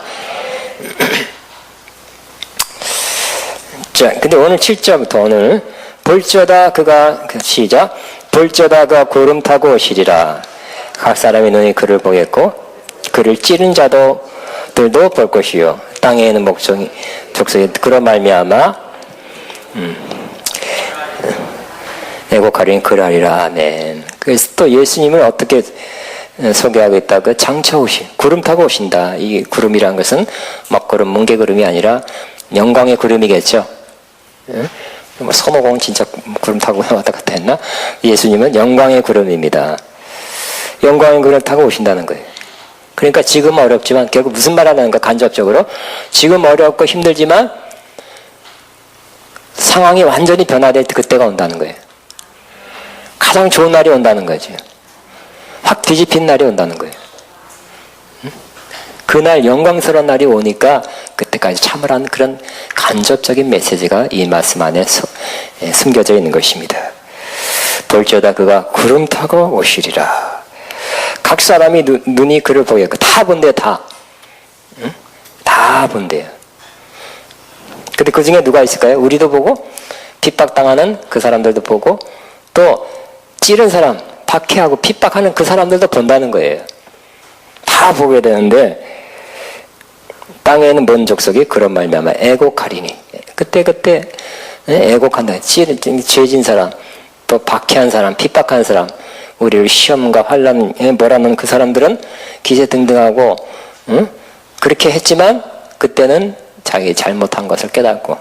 자, 근데 오늘 7절부터 오늘 볼지어다 그가 시작. 볼지어다 그가 구름 타고 오시리라. 각 사람의 눈이 그를 보겠고 그를 찌른 자들도 볼 것이요. 땅에 있는 족속이 그로 말미암아 애곡하리니 그러하리라. 아멘. 그래서 또 예수님을 어떻게 소개하고 있다. 그 장차 오신 구름 타고 오신다. 이 구름이라는 것은 먹구름, 뭉게구름이 아니라 영광의 구름이겠죠. 뭐 손오공 진짜 구름 타고 왔다 갔다 했나? 예수님은 영광의 구름입니다. 영광의 구름을 타고 오신다는 거예요. 그러니까 지금 어렵지만 결국 무슨 말 하는가 간접적으로 지금 어렵고 힘들지만 상황이 완전히 변화될 때 그때가 온다는 거예요. 가장 좋은 날이 온다는 거죠. 확 뒤집힌 날이 온다는 거예요. 그날 영광스러운 날이 오니까 그때까지 참으라는 그런 간접적인 메시지가 이 말씀 안에 숨겨져 있는 것입니다. 볼지어다 그가 구름 타고 오시리라. 각 사람이 눈이 그를 보겠고 다 본대요. 다. 응? 다 본대요. 근데 그 중에 누가 있을까요? 우리도 보고 핍박당하는 그 사람들도 보고 또 찌른 사람, 박해하고 핍박하는 그 사람들도 본다는 거예요. 다 보게 되는데 땅에는 먼 족속이 그런 말미암아 애곡하리니 그때 애곡한다. 죄진 사람, 또 박해한 사람, 핍박한 사람, 우리를 시험과 환난에 몰아넣은 그 사람들은 기세등등하고 그렇게 했지만 그때는 자기 잘못한 것을 깨닫고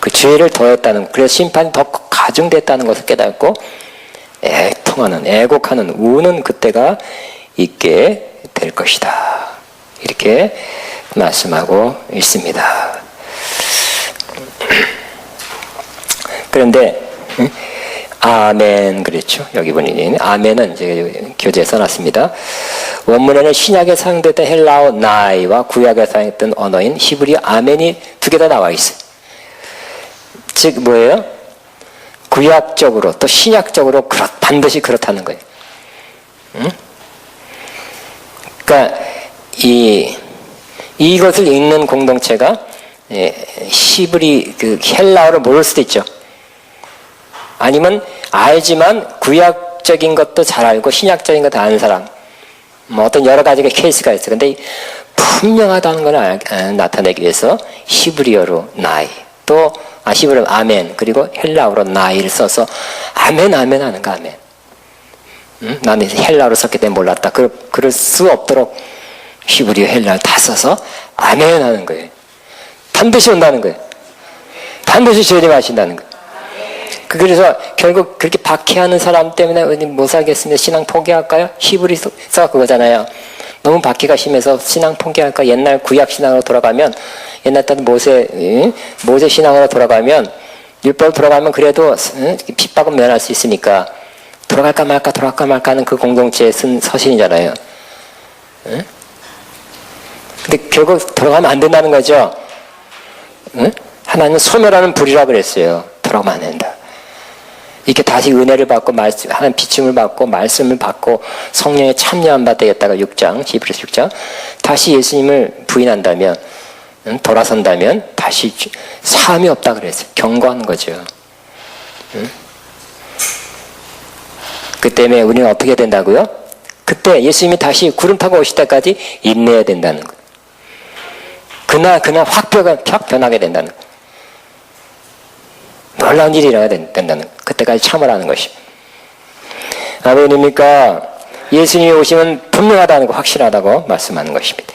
그 죄를 더했다는, 그래서 심판이 더 가중됐다는 것을 깨닫고 애통하는, 애곡하는, 우는 그때가 있게 될 것이다. 이렇게 말씀하고 있습니다. 그런데 아멘 그랬죠. 여기 보니 아멘은 이제 교재에 써놨습니다. 원문에는 신약에 사용됐던 헬라어 나이와 구약에 사용했던 언어인 히브리 아멘이 두 개 다 나와 있어요. 즉 뭐예요? 구약적으로 또 신약적으로 반드시 그렇다는 거예요. 응? 그러니까 이것을 읽는 공동체가 히브리 헬라어를 모를 수도 있죠. 아니면 알지만 구약적인 것도 잘 알고 신약적인 것도 아는 사람, 뭐 어떤 여러 가지의 케이스가 있어요. 근데 분명하다는 걸 나타내기 위해서 히브리어로 나이, 또 히브리어 아멘, 그리고 헬라어로 나이를 써서 아멘 하는 거 아멘. 나는 헬라어로 썼기 때문에 몰랐다. 그럴 수 없도록 히브리어 헬라어 다 써서 아멘 하는 거예요. 반드시 온다는 거예요. 반드시 주님 하신다는 거예요. 그래서 결국 그렇게 박해하는 사람 때문에 못 살겠습니다. 신앙 포기할까요? 히브리서가 그거잖아요. 너무 박해가 심해서 신앙 포기할까? 옛날 구약 신앙으로 돌아가면, 옛날 때 모세 신앙으로 돌아가면, 율법 돌아가면 그래도 핍박은 면할 수 있으니까 돌아갈까 말까 하는 그 공동체에 쓴 서신이잖아요. 근데 결국 돌아가면 안 된다는 거죠. 하나님은 소멸하는 불이라고 그랬어요. 돌아가면 안 된다. 이렇게 다시 은혜를 받고 하나님 비춤을 받고 말씀을 받고 성령에 참여한 바 되겠다가 6장 히브리서 6장 다시 예수님을 부인한다면 돌아선다면 다시 사함이 없다 그랬어요. 경고하는 거죠. 그 때문에 우리는 어떻게 된다고요? 그때 예수님이 다시 구름 타고 오실 때까지 인내해야 된다는 거예요. 그날 확 변하게 된다는 거예요. 놀라운 일이 일어나야 된다는 그때까지 참으라는 것이. 아멘입니까? 예수님이 오시면 분명하다는 거, 확실하다고 말씀하는 것입니다.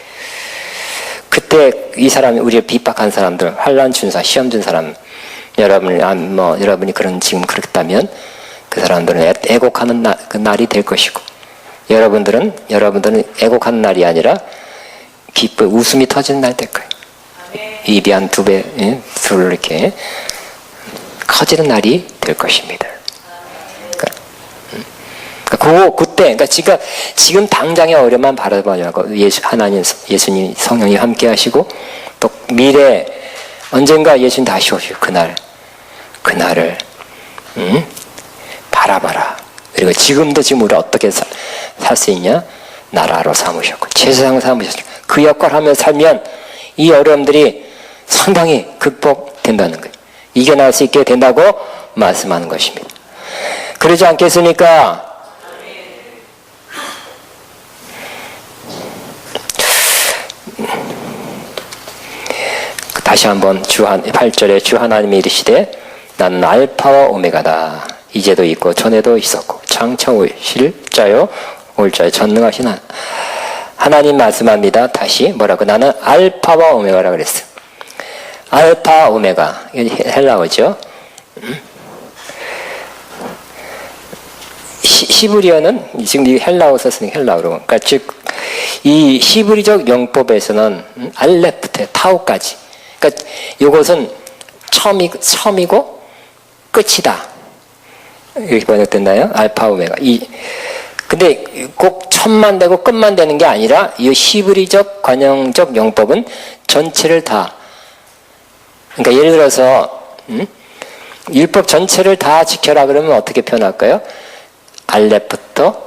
그때 이 사람이 우리를 핍박한 사람들, 환난 준 사람, 시험 준 사람, 여러분이 지금 그렇다면 그 사람들은 애곡하는 그 날이 될 것이고, 여러분들은 애곡하는 날이 아니라 웃음이 터지는 날 될 거예요. 입이 한 2배, 둘 이렇게 커지는 날이 될 것입니다. 그러니까 지금 당장의 어려움만 바라보냐고 예수님 성령이 함께 하시고 또 미래 언젠가 예수님 다시 오실 그날을 바라봐라. 그리고 지금 우리 어떻게 살 수 있냐? 나라로 삼으셨고 제사장 삼으셨고 그 역할을 하며 살면 이 어려움들이 상당히 극복된다는 거예요. 이겨낼 수 있게 된다고 말씀하는 것입니다. 그러지 않겠습니까? 다시 한번 8절에 주 하나님이 이르시되 나는 알파와 오메가다. 이제도 있고 전에도 있었고 장차 오실 자요 올 자요 전능하신 하나님 말씀합니다. 다시 뭐라고? 나는 알파와 오메가라 그랬어요. 알파 오메가 헬라어죠. 히브리어는 지금 이 헬라어 썼으니 헬라어로. 그러니까 즉 이 히브리적 영법에서는 알레프테 타우까지. 그러니까 이것은 처음이고 끝이다. 이렇게 번역됐나요? 알파 오메가. 근데 꼭 처음만 되고 끝만 되는 게 아니라 이 히브리적 관용적 영법은 전체를 다. 그러니까 예를 들어서 율법 전체를 다 지켜라 그러면 어떻게 표현할까요? 알렙부터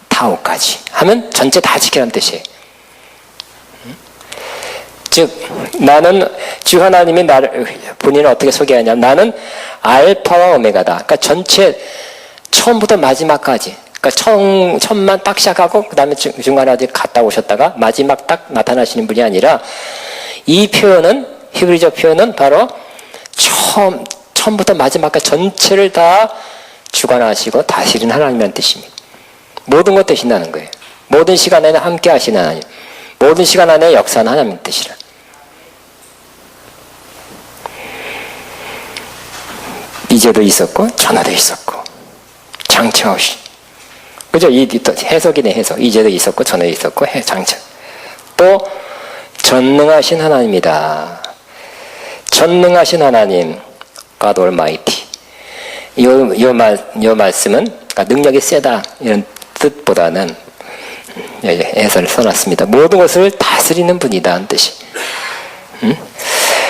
타오까지 하면 전체 다 지키라는 뜻이에요. 즉 나는 주 하나님이 본인을 어떻게 소개하냐면 나는 알파와 오메가다. 그러니까 전체 처음부터 마지막까지. 그러니까 처음만 딱 시작하고 그 다음에 중간에 어디 갔다 오셨다가 마지막 딱 나타나시는 분이 아니라 이 표현은 히브리적 표현은 바로 처음부터 마지막까지 전체를 다 주관하시고 다스리는 하나님이라는 뜻입니다. 모든 것 되신다는 거예요. 모든 시간에는 함께 하시는 하나님. 모든 시간 안에 역사하는 하나님의 뜻이라. 이제도 있었고 전에도 있었고 장차 오시. 그죠? 이 해석이네 해석. 이제도 있었고 전에도 있었고 장차. 또 전능하신 하나님이다. 전능하신 하나님, God Almighty. 이 말씀은 그러니까 능력이 세다 이런 뜻보다는 해설을 써놨습니다. 모든 것을 다스리는 분이다 하는 뜻이.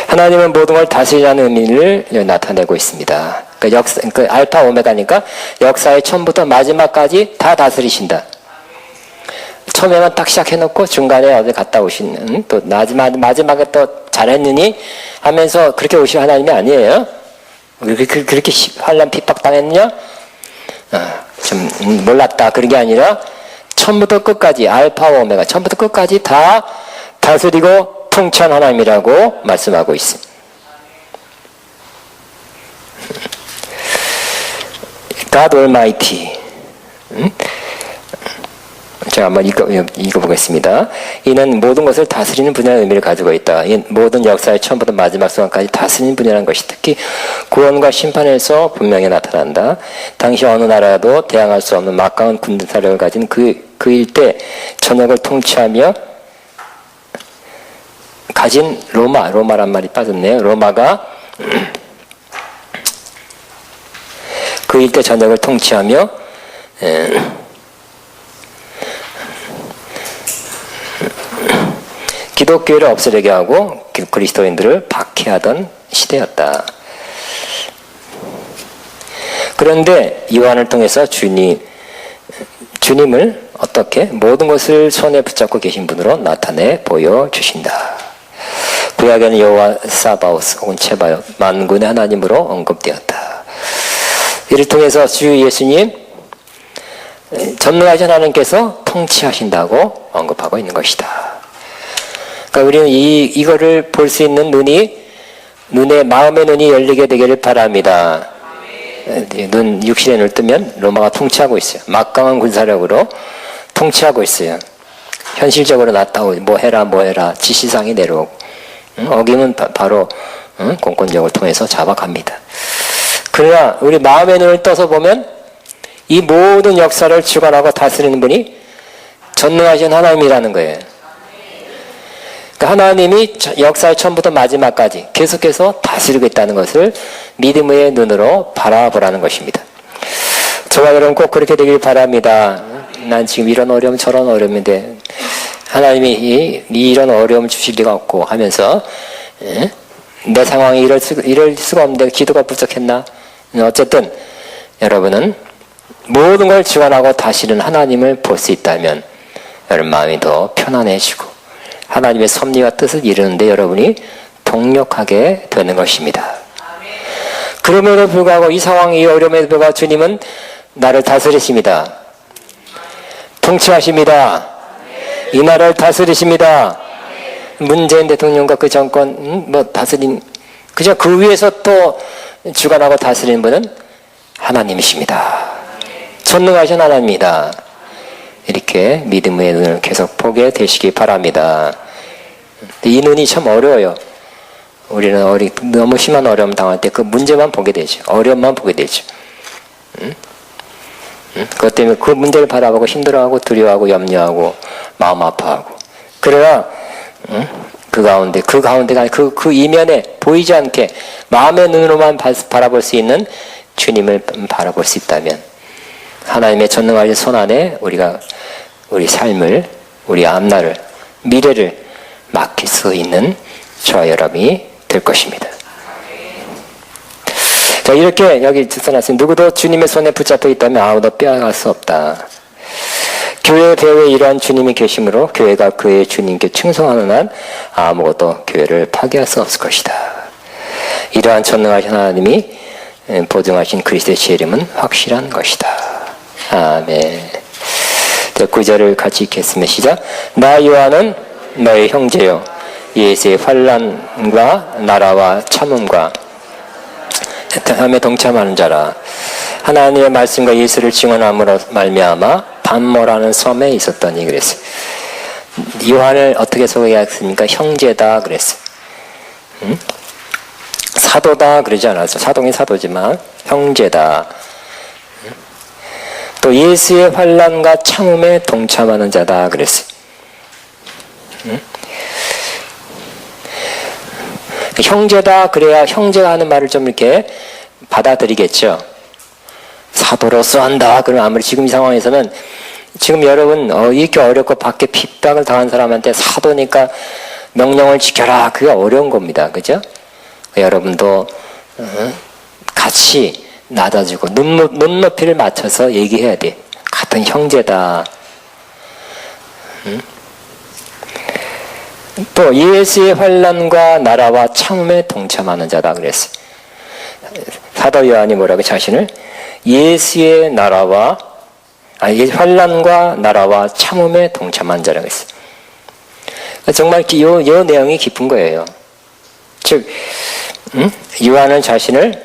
하나님은 모든 걸 다스리라는 의미를 나타내고 있습니다. 그 알파 오메가니까 역사의 처음부터 마지막까지 다 다스리신다. 처음에만 딱 시작해놓고 중간에 어디 갔다 오시는, 또 마지막에 또 잘했느니 하면서 그렇게 오실 하나님이 아니에요. 그렇게 환난 핍박 당했느냐? 좀 몰랐다 그런 게 아니라 처음부터 끝까지 알파와 오메가 처음부터 끝까지 다 다스리고 통치한 하나님이라고 말씀하고 있습니다. God Almighty. 제가 한번 읽어보겠습니다. 이는 모든 것을 다스리는 분야의 의미를 가지고 있다. 이 모든 역사의 처음부터 마지막 순간까지 다스리는 분야라는 것이 특히 구원과 심판에서 분명히 나타난다. 당시 어느 나라도 대항할 수 없는 막강한 군사력을 가진 그 일대 전역을 통치하며 가진 로마란 말이 빠졌네요. 로마가 그 일대 전역을 통치하며 기독교를 없애려게 하고 그리스도인들을 박해하던 시대였다. 그런데 요한을 통해서 주님을 어떻게 모든 것을 손에 붙잡고 계신 분으로 나타내 보여주신다. 구약에는 여호와 사바오스 혹은 체바요 만군의 하나님으로 언급되었다. 이를 통해서 주 예수님 전능하신 하나님께서 통치하신다고 언급하고 있는 것이다. 그러니까 우리는 이거를 볼 수 있는 마음의 눈이 열리게 되기를 바랍니다. 육신의 눈을 뜨면 로마가 통치하고 있어요. 막강한 군사력으로 통치하고 있어요. 현실적으로 나타나고 뭐 해라 지시상이 내려오고 어기면 바로 공권력을 통해서 잡아갑니다. 그러나 우리 마음의 눈을 떠서 보면 이 모든 역사를 주관하고 다스리는 분이 전능하신 하나님이라는 거예요. 그러니까 하나님이 역사의 처음부터 마지막까지 계속해서 다스리고 있다는 것을 믿음의 눈으로 바라보라는 것입니다. 저와 여러분 꼭 그렇게 되길 바랍니다. 난 지금 이런 어려움 저런 어려움인데 하나님이 이런 어려움 주실 리가 없고 하면서 내 상황이 이럴 수가 없는데 기도가 부족했나? 어쨌든 여러분은 모든 걸 주관하고 다스리는 하나님을 볼 수 있다면 여러분 마음이 더 편안해지고 하나님의 섭리와 뜻을 이루는데 여러분이 동력하게 되는 것입니다. 그럼에도 불구하고 이 상황, 이 어려움에도 불구하고 주님은 나를 다스리십니다. 통치하십니다. 이 나라를 다스리십니다. 문재인 대통령과 그 정권 다스린 그저 그 위에서 또 주관하고 다스리는 분은 하나님이십니다. 전능하신 하나님입니다. 이렇게 믿음의 눈을 계속 보게 되시기 바랍니다. 이 눈이 참 어려워요. 우리는 너무 심한 어려움 당할 때 그 문제만 보게 되죠. 어려움만 보게 되죠. 그것 때문에 그 문제를 바라보고 힘들어하고 두려워하고 염려하고 마음 아파하고 그러나 그 가운데가 그 이면에 보이지 않게 마음의 눈으로만 바라볼 수 있는 주님을 바라볼 수 있다면 하나님의 전능하신 손 안에 우리가 우리 삶을 우리 앞날을 미래를 맡길 수 있는 저와 여러분이 될 것입니다. 자, 이렇게 여기 써놨습니다. 누구도 주님의 손에 붙잡혀 있다면 아무도 빼앗을 수 없다. 교회 배후에 이러한 주님이 계심으로 교회가 그의 주님께 충성하는 한 아무것도 교회를 파괴할 수 없을 것이다. 이러한 전능하신 하나님이 보증하신 그리스도의 재림은 확실한 것이다. 아멘. 9절을 같이 읽겠습니다. 시작. 나 요한은 너의 형제요 예수의 환난과 나라와 참음과 함에 동참하는 자라. 하나님의 말씀과 예수를 증언함으로 말미암아 반모라는 섬에 있었더니 그랬어요. 요한을 어떻게 소개했습니까? 형제다 그랬어요. 사도다 그러지 않았어요. 사동이 사도지만 형제다. 또 예수의 환난과 참음에 동참하는 자다 그랬어요. 형제다 그래야 형제가 하는 말을 좀 이렇게 받아들이겠죠. 사도로서 한다 그러면 아무리 지금 이 상황에서는 지금 여러분 이렇게 어렵고 밖에 핍박을 당한 사람한테 사도니까 명령을 지켜라 그게 어려운 겁니다. 그죠? 여러분도 같이 낮아지고 눈높이를 맞춰서 얘기해야 돼. 같은 형제다. 또 예수의 환난과 나라와 참음에 동참하는 자다 그랬어요. 사도 요한이 뭐라고 자신을 예수의 나라와 환난과 나라와 참음에 동참한 자라고 했어요. 정말 요 내용이 깊은 거예요. 즉 요한은 자신을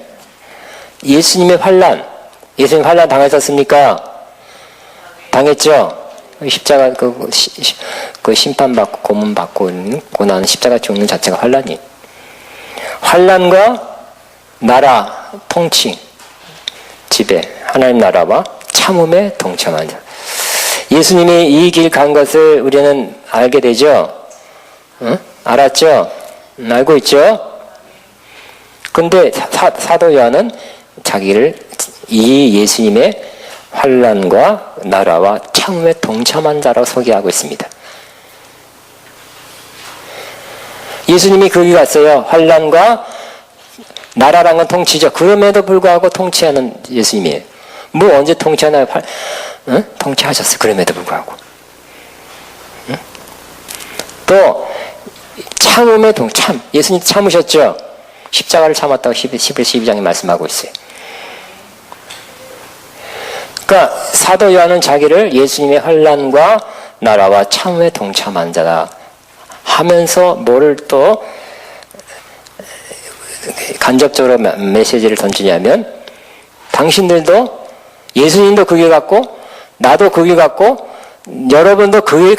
예수님의 환난, 예수님 환난 당하셨습니까? 당했죠. 십자가 그 심판받고 고문받고 고난 십자가 죽는 자체가 환난이. 환난과 나라 통치, 지배, 하나님 나라와 참음에 동참한 자. 예수님이 이 길 간 것을 우리는 알게 되죠. 알았죠? 알고 있죠? 근데 사도 요한은 자기를 이 예수님의 환난과 나라와 참음에 동참한 자라고 소개하고 있습니다. 예수님이 거기 갔어요. 환난과 나라란 건 통치죠. 그럼에도 불구하고 통치하는 예수님이에요. 뭐 언제 통치하나요? 통치하셨어요. 그럼에도 불구하고. 또 참음에 동참. 예수님 참으셨죠. 십자가를 참았다고 11-12장에 말씀하고 있어요. 그러니까 사도 요한은 자기를 예수님의 환난과 나라와 참음에 동참한 자다 하면서 뭐를 또 간접적으로 메시지를 던지냐면 당신들도 예수님도 그 길 갔고 나도 그 길 갔고 여러분도 그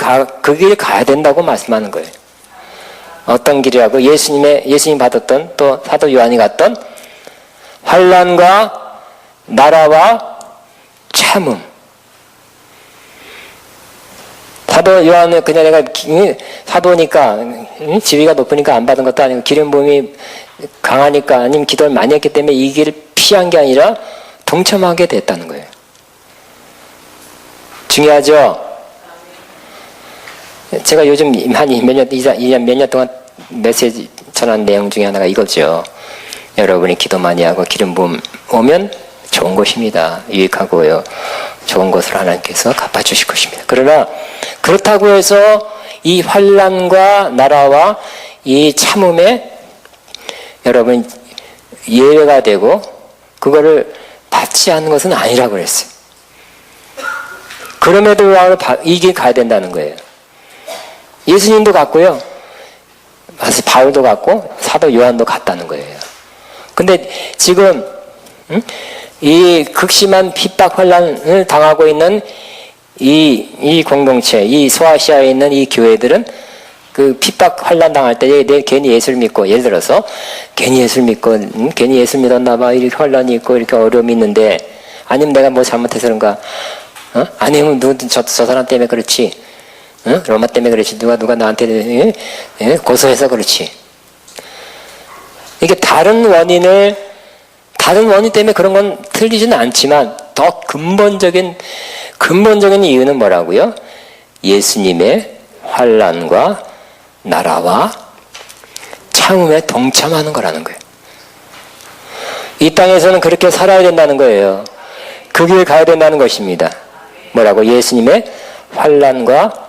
길 가야 된다고 말씀하는 거예요. 어떤 길이라고? 예수님 받았던 또 사도 요한이 갔던 환난과 나라와 참음. 사도 요한은 그냥 내가 사도니까 지위가 높으니까 안 받은 것도 아니고 기름 부음이 강하니까 아니면 기도를 많이 했기 때문에 이 길을 피한 게 아니라 동참하게 됐다는 거예요. 중요하죠? 제가 요즘 한 몇 년 동안 메시지 전한 내용 중에 하나가 이거죠. 여러분이 기도 많이 하고 기름 부음 오면 좋은 것입니다. 유익하고요. 좋은 것을 하나님께서 갚아주실 것입니다. 그러나 그렇다고 해서 이 환난과 나라와 이 참음에 여러분 예외가 되고 그거를 받지 않는 것은 아니라고 그랬어요. 그럼에도 불구하고 이 길 가야 된다는 거예요. 예수님도 갔고요. 바울도 갔고 사도 요한도 갔다는 거예요. 근데 지금 이 극심한 핍박 환난을 당하고 있는 이 공동체, 이 소아시아에 있는 이 교회들은 그 핍박 환난 당할 때 내 괜히 예수를 믿고 예를 들어서 괜히 예수를 믿고 괜히 예수 믿었나 봐 이렇게 환난이 있고 이렇게 어려움이 있는데 아니면 내가 뭐 잘못해서 그런가 아니면 저 사람 때문에 그렇지 로마 때문에 그렇지 누가 나한테 고소해서 그렇지 이게 다른 원인 때문에 그런 건 틀리지는 않지만 더 근본적인 이유는 뭐라고요? 예수님의 환난과 나라와 참음에 동참하는 거라는 거예요. 이 땅에서는 그렇게 살아야 된다는 거예요. 그 길 가야 된다는 것입니다. 뭐라고? 예수님의 환난과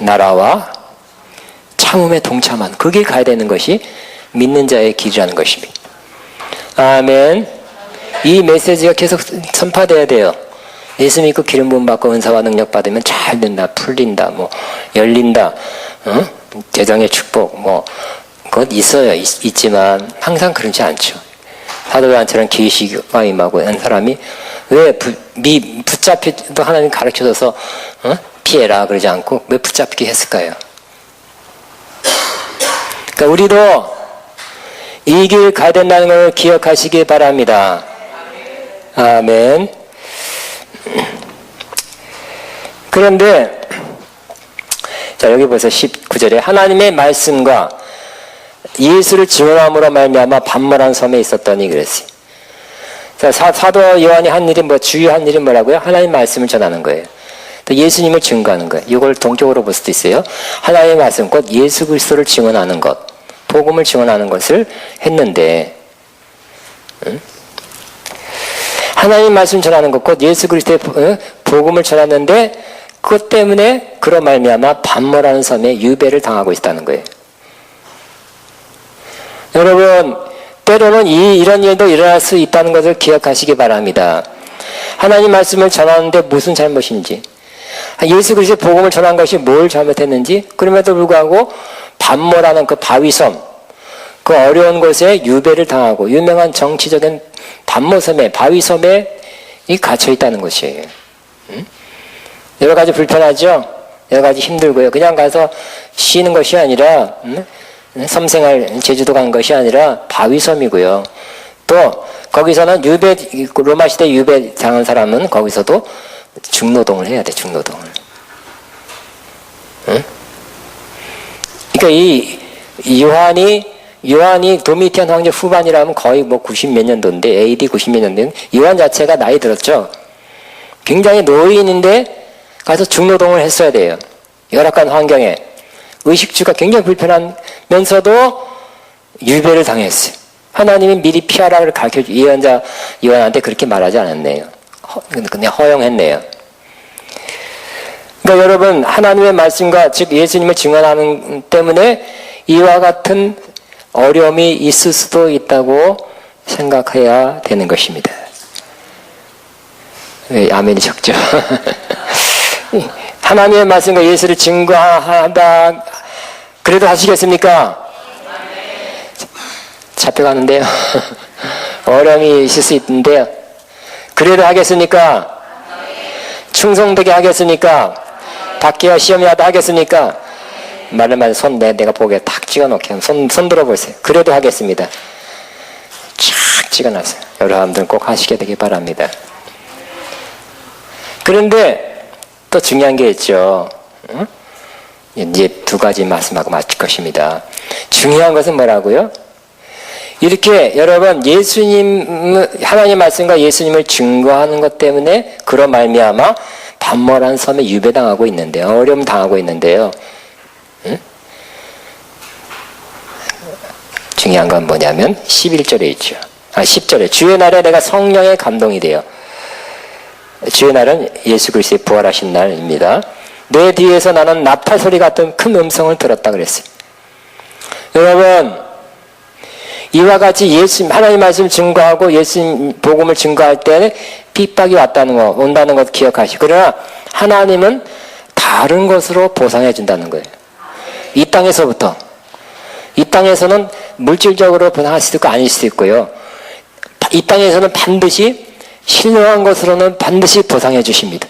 나라와 참음에 동참한 그 길 가야 되는 것이 믿는 자의 길이라는 것입니다. 아멘. 이 메시지가 계속 선포돼야 돼요. 예수 믿고 기름 부음 받고 은사와 능력 받으면 잘 된다, 풀린다, 뭐 열린다, 재정의 축복, 뭐 그것 있어요. 있지만 항상 그렇지 않죠. 사도 요한처럼 계시가 임하고 한 사람이 왜 붙잡히도 하나님 가르쳐줘서 피해라 그러지 않고 왜 붙잡히게 했을까요? 그러니까 우리도 이 길 가야 된다는 걸 기억하시기 바랍니다. 아멘. 그런데 자 여기 보세요. 19절에 하나님의 말씀과 예수를 증언함으로 말미암아 반모란 섬에 있었더니 그랬어요. 자, 사도 요한이 한 일이 주요한 일이 뭐라고요? 하나님의 말씀을 전하는 거예요. 또 예수님을 증거하는 거예요. 이걸 동격으로 볼 수도 있어요. 하나님의 말씀, 곧 예수 그리스도를 증언하는 것, 복음을 증언하는 것을 했는데 하나님 말씀 전하는 것, 곧 예수 그리스도의 복음을 전하는데 그것 때문에 그런 말미암아 반모라는 섬에 유배를 당하고 있다는 거예요. 여러분, 때로는 이런 일도 일어날 수 있다는 것을 기억하시기 바랍니다. 하나님 말씀을 전하는데 무슨 잘못인지, 예수 그리스도의 복음을 전한 것이 뭘 잘못했는지, 그럼에도 불구하고 반모라는 그 바위섬, 그 어려운 곳에 유배를 당하고 유명한 정치적인 반모섬에, 바위섬에 갇혀 있다는 것이에요. 여러 가지 불편하죠? 여러 가지 힘들고요. 그냥 가서 쉬는 것이 아니라, 섬생활 제주도 간 것이 아니라 바위섬이고요. 또 거기서는 로마 시대 유배 당한 사람은 거기서도 중노동을 해야 돼. 중노동을. 그러니까 이 요한이 도미티안 황제 후반이라면 거의 뭐 90 몇 년도인데, AD 90 몇 년도인데, 요한 자체가 나이 들었죠. 굉장히 노인인데 가서 중노동을 했어야 돼요. 열악한 환경에. 의식주가 굉장히 불편하면서도 유배를 당했어요. 하나님이 미리 피하라를 가르쳐 예언자 요한한테 그렇게 말하지 않았네요. 그냥 허용했네요. 그러니까 여러분, 하나님의 말씀과 즉 예수님을 증언하는 때문에 이와 같은 어려움이 있을 수도 있다고 생각해야 되는 것입니다. 왜 아멘이 적죠? 하나님의 말씀과 예수를 증거하다 그래도 하시겠습니까? 잡혀가는데요. 어려움이 있을 수 있는데요. 그래도 하겠습니까? 충성되게 하겠습니까? 박기와 시험이 하다 하겠습니까? 말만 내가 보기에 탁 찍어놓게 손 들어보세요. 그래도 하겠습니다. 쫙 찍어놨어요. 여러분들은 꼭 하시게 되기 바랍니다. 그런데 또 중요한 게 있죠. 이제 두 가지 말씀하고 마칠 것입니다. 중요한 것은 뭐라고요? 이렇게 여러분 하나님 말씀과 예수님을 증거하는 것 때문에 그런 말미암아 반모라는 섬에 유배당하고 있는데요. 어려움 당하고 있는데요. 중요한 건 뭐냐면 11절에 있죠. 10절에 주의 날에 내가 성령의 감동이 되어, 주의 날은 예수 그리스도의 부활하신 날입니다. 내 뒤에서 나는 나팔 소리 같은 큰 음성을 들었다 그랬어요. 여러분, 이와 같이 하나님 말씀을 증거하고 예수님 복음을 증거할 때는 핍박이 온다는 것 기억하시고, 그러나 하나님은 다른 것으로 보상해 준다는 거예요. 이 땅에서는 물질적으로 보상할 수도 있고 아닐 수도 있고요. 이 땅에서는 반드시 신령한 것으로는 반드시 보상해 주십니다.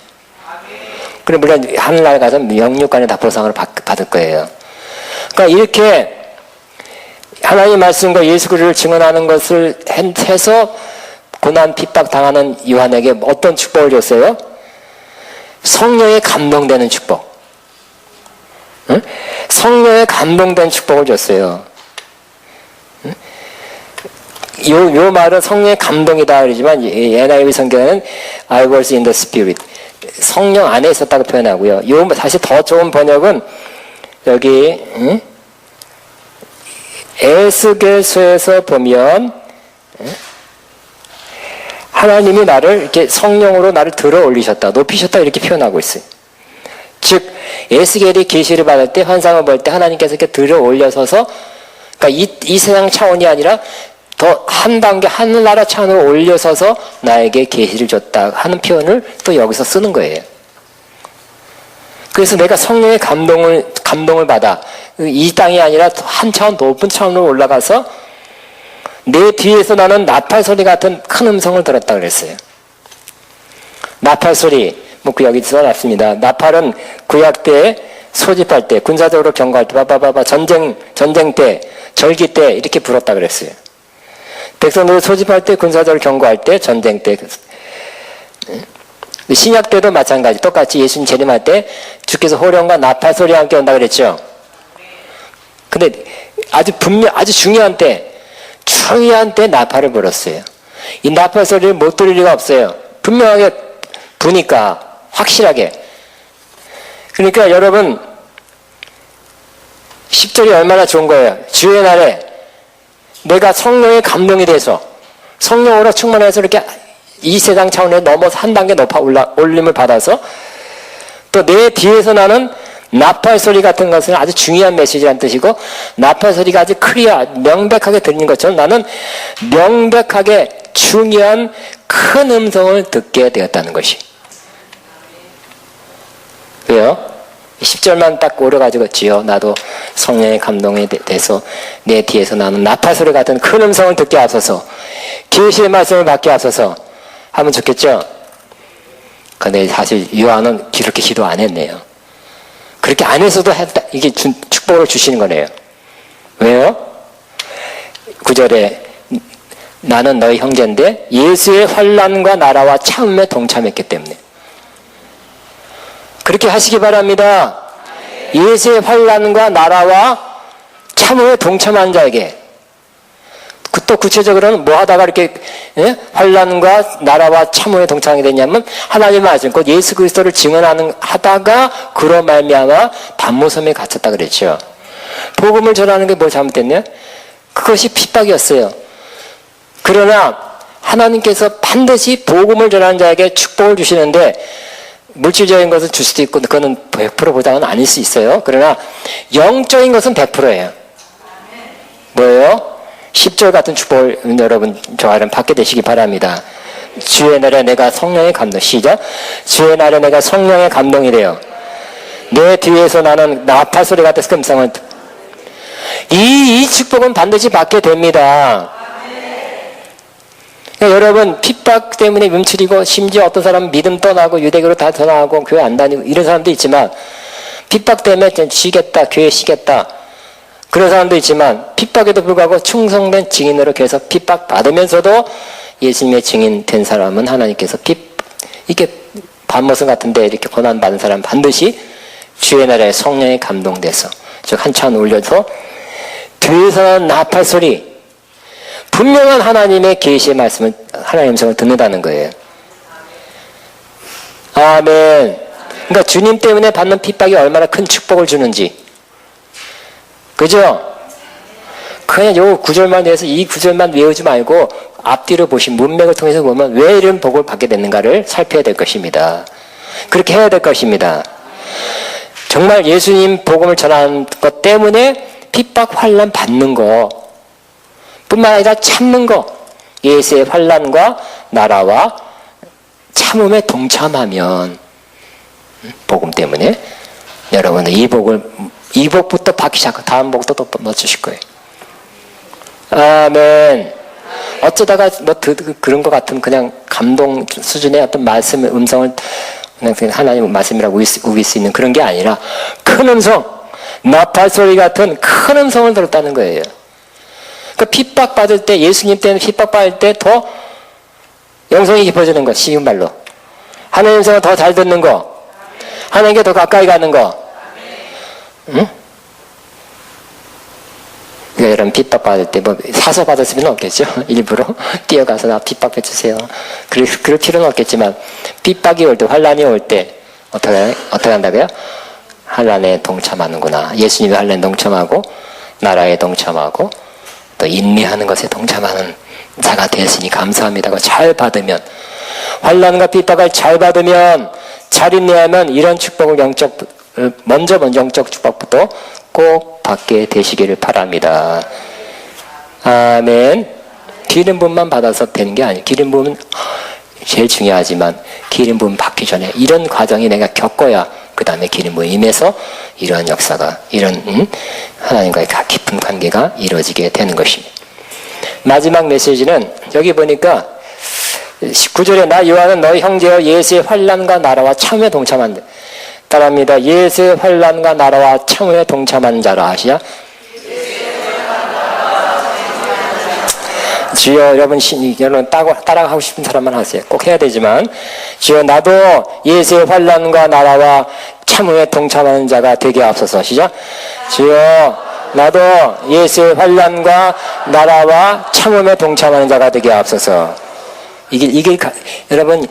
그럼 물론 하늘나라에 가서 영육간에 다 보상을 받을 거예요. 그러니까 이렇게 하나님 말씀과 예수 그리스도를 증언하는 것을 해서 고난 핍박 당하는 요한에게 어떤 축복을 줬어요? 성령에 감동되는 축복. 응? 성령에 감동된 축복을 줬어요. 응? 요 말은 성령의 감동이다 그러지만 NIV 성경에는 I was in the Spirit, 성령 안에 있었다고 표현하고요. 사실 더 좋은 번역은 여기 에스겔서에서 보면 하나님이 나를 이렇게 성령으로 나를 들어 올리셨다, 높이셨다 이렇게 표현하고 있어요. 즉 에스겔이 계시를 받을 때, 환상을 볼 때 하나님께서 이렇게 들어 올려서서, 그러니까 이 세상 차원이 아니라 더 한 단계 하늘나라 차원으로 올려서서 나에게 계시를 줬다 하는 표현을 또 여기서 쓰는 거예요. 그래서 내가 성령의 감동을 받아 이 땅이 아니라 한 차원 높은 차원으로 올라가서 내 뒤에서 나는 나팔 소리 같은 큰 음성을 들었다 그랬어요. 나팔 소리, 여기 써놨습니다. 나팔은 구약 때 소집할 때, 군사적으로 경고할 때, 전쟁 때, 절기 때 이렇게 불었다 그랬어요. 백성들을 소집할 때, 군사적으로 경고할 때, 전쟁 때. 신약 때도 마찬가지. 똑같이 예수님 재림할 때 주께서 호령과 나팔 소리와 함께 온다 그랬죠. 근데 아주 중요한 때 나팔을 불었어요. 이 나팔 소리를 못 들을 리가 없어요. 분명하게 부니까, 확실하게. 그러니까 여러분 10절이 얼마나 좋은 거예요. 주의 날에 내가 성령의 감동이 돼서 성령으로 충만해서 이렇게 이 세상 차원에 넘어서 한 단계 높아 올림을 받아서 또 내 뒤에서 나는 나팔 소리 같은 것은 아주 중요한 메시지라는 뜻이고, 나팔 소리가 아주 클리어, 명백하게 들리는 것처럼 나는 명백하게 중요한 큰 음성을 듣게 되었다는 것이. 왜요? 10절만 딱 오려가지고 지요 나도 성령의 감동에 대해서 내 뒤에서 나는 나팔 소리 같은 큰 음성을 듣게 하소서, 계시의 말씀을 받게 하소서 하면 좋겠죠? 근데 사실 요한은 그렇게 기도 안 했네요. 그렇게 안 했어도 이게 축복을 주시는 거네요. 왜요? 9절에 나는 너희 형제인데 예수의 환난과 나라와 참음에 동참했기 때문에. 그렇게 하시기 바랍니다. 예수의 환난과 나라와 참음에 동참한 자에게. 또 구체적으로는 뭐 하다가 이렇게 환난과 나라와 참음에 동참하게 되냐면 하나님 말씀, 곧 예수 그리스도를 증언하는 하다가 그로 말미암아 반모섬에 갇혔다 그랬죠. 복음을 전하는 게 뭐 잘못됐냐? 그것이 핍박이었어요. 그러나 하나님께서 반드시 복음을 전하는 자에게 축복을 주시는데, 물질적인 것을 줄 수도 있고 그거는 100% 보장은 아닐 수 있어요. 그러나 영적인 것은 100%예요. 뭐예요? 10절 같은 축복을 여러분 저와는 받게 되시기 바랍니다. 주의 날에 내가 성령의 감동. 시작. 주의 날에 내가 성령의 감동이래요. 내 뒤에서 나는 나팔 소리 같은 음성을. 이 축복은 반드시 받게 됩니다. 그러니까 여러분 핍박 때문에 움츠리고, 심지어 어떤 사람은 믿음 떠나고 유대교로 다 떠나고 교회 안 다니고 이런 사람도 있지만, 핍박 때문에 쉬겠다, 교회 쉬겠다 그런 사람도 있지만, 핍박에도 불구하고 충성된 증인으로 계속 핍박 받으면서도 예수님의 증인 된 사람은 하나님께서 이렇게 반모섬 같은데 이렇게 고난 받은 사람 반드시 주의 나라에 성령에 감동돼서, 즉 한참 올려서 뒤에서는 나팔 소리, 분명한 하나님의 계시의 말씀을, 하나님의 음성을 듣는다는 거예요. 아멘. 그러니까 주님 때문에 받는 핍박이 얼마나 큰 축복을 주는지. 그죠? 그냥 요 구절만 외워서 이 구절만 외우지 말고 앞뒤로 보신 문맥을 통해서 보면 왜 이런 복을 받게 됐는가를 살펴야 될 것입니다. 그렇게 해야 될 것입니다. 정말 예수님 복음을 전하는 것 때문에 핍박 환난 받는 거 뿐만 아니라 참는 거, 예수의 환난과 나라와 참음에 동참하면, 복음 때문에 여러분은 이 복부터 받기 시작하고 다음 복도 또 넣어주실 거예요. 아멘. 어쩌다가 뭐 그런 것 같은 그냥 감동 수준의 어떤 말씀의 음성을 그냥 하나님 말씀이라고 우길 수 있는 그런 게 아니라 큰 음성, 나팔 소리 같은 큰 음성을 들었다는 거예요. 그 핍박받을 때, 예수님 때는 핍박받을 때 더 영성이 깊어지는 거, 쉬운 말로. 하나님의 음성을 더 잘 듣는 거, 하나님께 더 가까이 가는 거. 응? 그러니까 여러분 핍박받을 때 뭐 사서 받을 수는 없겠죠. 일부러 뛰어가서 나 핍박해 주세요. 그럴 필요는 없겠지만, 핍박이 올 때, 환난이 올 때 어떻게 한다고요? 환난에 동참하는구나. 예수님의 환난에 동참하고 나라에 동참하고 또 인내하는 것에 동참하는 자가 되었으니 감사합니다고 잘 받으면, 환난과 핍박을 잘 받으면, 잘 인내하면 이런 축복을 먼저 영적 축복부터 꼭 받게 되시기를 바랍니다. 아멘. 기름 부음만 받아서 되는 게 아니에요. 기름 부음은 제일 중요하지만 기름 부음 받기 전에 이런 과정이 내가 겪어야 그 다음에 기름 부음에 임해서 이러한 역사가, 이런 하나님과의 깊은 관계가 이루어지게 되는 것입니다. 마지막 메시지는 여기 보니까 19절에 나 요한은 너희 형제여 예수의 환난과 나라와 참에 동참한다. 따라합니다. 예수의 환난과 나라와 참에 동참한 자라 하시냐? 주여, 여러분 따라가고 싶은 사람만 하세요. 꼭 해야 되지만, 주여 나도 예수의 환난과 나라와 참음에 동참하는 자가 되게 앞서서. 시작. 주여 나도 예수의 환난과 나라와 참음에 동참하는 자가 되게 앞서서. 이게 여러분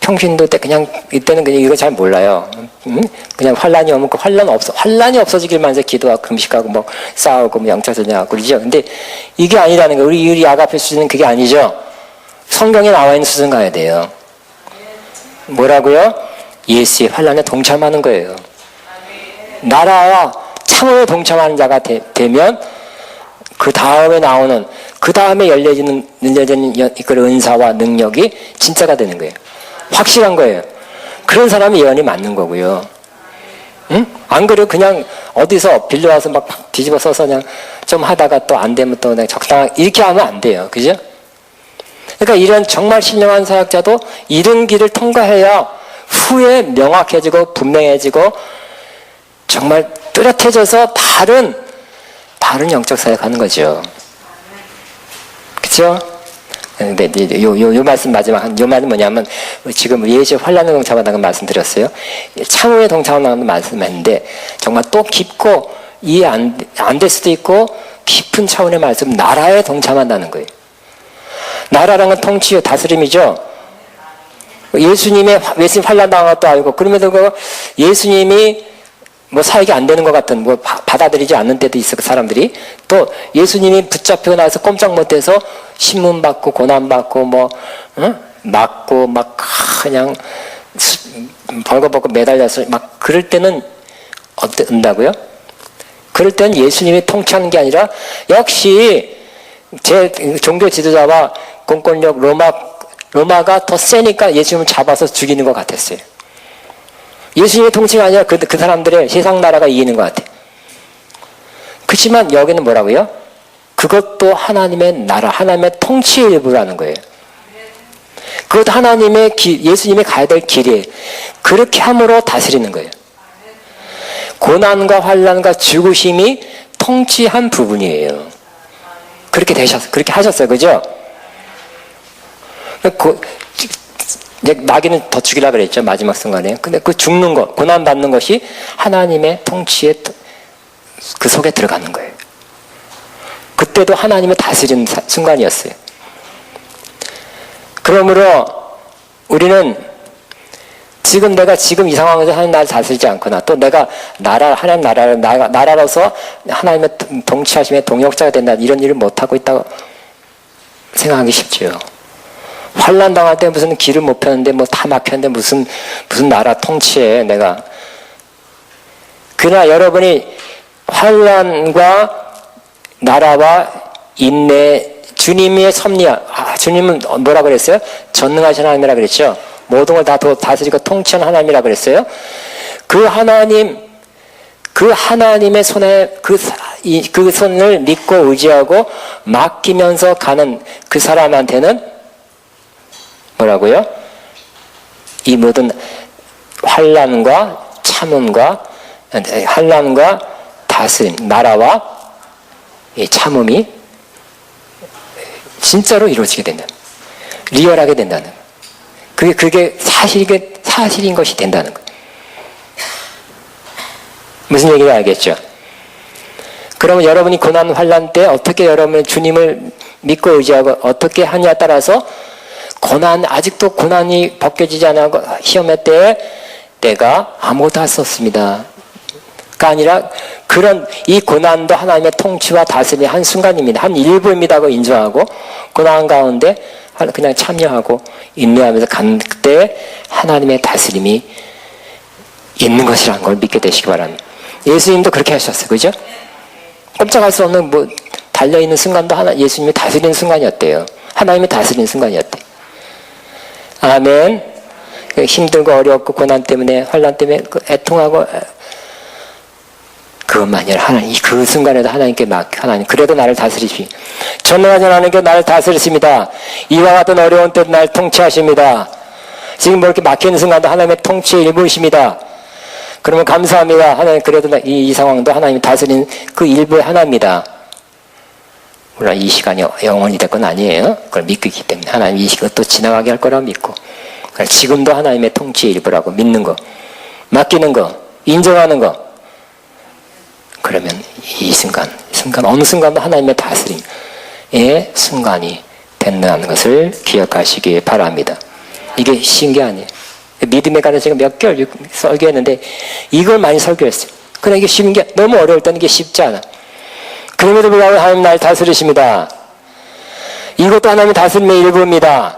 평신도 때 그냥 이때는 그냥 이거 잘 몰라요. 그냥 환난이 오면 그 환난이 없어지길만 해서 기도하고 금식하고 뭐 싸우고 뭐 영차 전쟁하고 그러죠. 근데 이게 아니라는 거예요. 우리 아가페 수준은 그게 아니죠. 성경에 나와 있는 수준 가야 돼요. 뭐라고요? 예수의 환란에 동참하는 거예요. 나라와 참음에 동참하는 자가 되면 그 다음에 나오는, 그 다음에 열려지는 그 은사와 능력이 진짜가 되는 거예요. 확실한 거예요. 그런 사람이 예언이 맞는 거고요. 응? 안 그래요? 그냥 어디서 빌려와서 막 뒤집어 써서 그냥 좀 하다가 또 안 되면 또 그냥 적당하게 이렇게 하면 안 돼요. 그죠? 그러니까 이런 정말 신령한 사역자도 이런 길을 통과해야 후에 명확해지고 분명해지고 정말 뚜렷해져서 바른 영적 사역하는 거죠. 그렇죠? 근데 요 말씀 마지막 요 말은 뭐냐면 지금 예수의 환란에 동참한다고 말씀드렸어요. 참음에 동참한다고 말씀했는데 정말 또 깊고 이해 안 될 수도 있고 깊은 차원의 말씀, 나라에 동참한다는 거예요. 나라라는 건 통치요, 다스림이죠. 예수님 환란 당한 것도 알고, 그럼에도 예수님이 뭐 사역이 안 되는 것 같은, 뭐 받아들이지 않는 때도 있어, 그 사람들이. 또 예수님이 붙잡히고 나서 꼼짝 못해서 신문 받고 고난 받고 뭐 맞고 막 그냥 벌거벗고 매달려서 막 그럴 때는 어떤다고요? 그럴 때는 예수님이 통치하는 게 아니라 역시 제 종교 지도자와 공권력 로마가 더 세니까 예수님을 잡아서 죽이는 것 같았어요. 예수님의 통치가 아니라 그 사람들의 세상 나라가 이기는 것 같아요. 그렇지만 여기는 뭐라고요? 그것도 하나님의 나라, 하나님의 통치의 일부라는 거예요. 그것도 하나님의 예수님이 가야 될 길이에요. 그렇게 함으로 다스리는 거예요. 고난과 환난과 죽으심이 통치한 부분이에요. 그렇게 하셨어요. 그죠? 마귀는 더 죽이려고 그랬죠. 마지막 순간에. 근데 그 죽는 것, 고난받는 것이 하나님의 통치에 그 속에 들어가는 거예요. 그때도 하나님을 다스리는 순간이었어요. 그러므로 우리는 내가 지금 이 상황에서 하나님 나라를 다스리지 않거나 또 내가 하나님 나라로서 하나님의 통치하심의 동역자가 된다, 이런 일을 못하고 있다고 생각하기 쉽죠. 환난 당할 때 무슨 길을 못 펴는데 뭐 다 막혔는데 무슨 나라 통치해 내가. 그러나 여러분이 환난과 나라와 인내, 주님의 섭리야. 주님은 뭐라 그랬어요? 전능하신 하나님이라 그랬죠. 모든 걸 다 다스리고 통치하는 하나님이라 그랬어요. 그 하나님의 손에 그 손을 믿고 의지하고 맡기면서 가는 그 사람한테는 뭐라고요? 이 모든 환난과 참음과 다스림, 나라와 이 참음이 진짜로 이루어지게 된다. 리얼하게 된다는 거예요. 그게 사실인 것이 된다는 거예요. 무슨 얘기인지 알겠죠? 그러면 여러분이 고난 환난 때 어떻게 여러분의 주님을 믿고 의지하고 어떻게 하냐에 따라서 아직도 고난이 벗겨지지 않고 시험의 때에 내가 아무것도 할 수 없습니다. 가 아니라 이 고난도 하나님의 통치와 다스림의 한 순간입니다. 한 일부입니다고 인정하고 고난 가운데 그냥 참여하고 인내하면서 간 그때 하나님의 다스림이 있는 것이라는 걸 믿게 되시기 바랍니다. 예수님도 그렇게 하셨어요. 그죠? 꼼짝할 수 없는 달려있는 순간도 예수님이 다스리는 순간이었대요. 하나님이 다스리는 순간이었대요. 아멘. 힘들고 어렵고 고난 때문에 환난 때문에 애통하고 그것만이 아니라 하나님 그 순간에도 하나님께 하나님 그래도 나를 다스리시. 전능하신 하나님께 나를 다스리십니다. 이와 같은 어려운 때도 나를 통치하십니다. 지금 뭐 이렇게 막히는 순간도 하나님의 통치의 일부이십니다. 그러면 감사합니다. 하나님 그래도 이 상황도 하나님이 다스리는 그 일부의 하나입니다. 물론 이 시간이 영원히 될 건 아니에요. 그걸 믿고 있기 때문에 하나님 이 시간 또 지나가게 할 거라고 믿고 지금도 하나님의 통치의 일부라고 믿는 거, 맡기는 거, 인정하는 거. 그러면 이 순간 어느 순간도 하나님의 다스림의 순간이 된다는 것을 기억하시기 바랍니다. 이게 쉬운 게 아니에요. 믿음에 관해서 제가 몇 개월 설교했는데 이걸 많이 설교했어요. 그러나 이게 쉬운 게 너무 어려울 때는 이게 쉽지 않아. 그럼에도 불구하고 하나님 나를 다스리십니다. 이것도 하나님의 다스림의 일부입니다.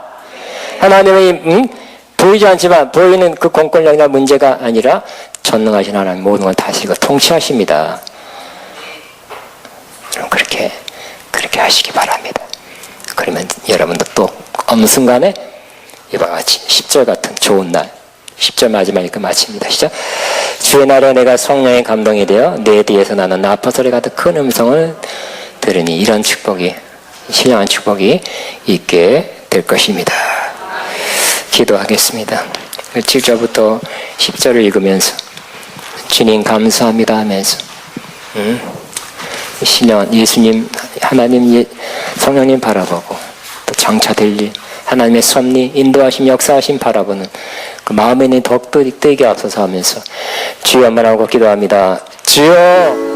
하나님의 보이지 않지만 보이는 그 공권력이나 문제가 아니라 전능하신 하나님 모든 걸 다스리고 통치하십니다. 그럼 그렇게 하시기 바랍니다. 그러면 여러분도 또 어느 순간에 이와 같이 10절 같은 좋은 날 10절 마지막에 마칩니다. 시작. 주의 날에 내가 성령의 감동이 되어 내 뒤에서 나는 나팔 소리 같은 큰 음성을 들으니 이런 축복이 신령한 축복이 있게 될 것입니다. 기도하겠습니다. 7절부터 10절을 읽으면서 주님 감사합니다 하면서 신령 예수님 하나님 성령님 바라보고 또 장차될 일 하나님의 섭리 인도하심 역사하심 바라보는 그 마음에 있는 덕도 뜨게 앞서서 하면서 주여 말하고 기도합니다. 주여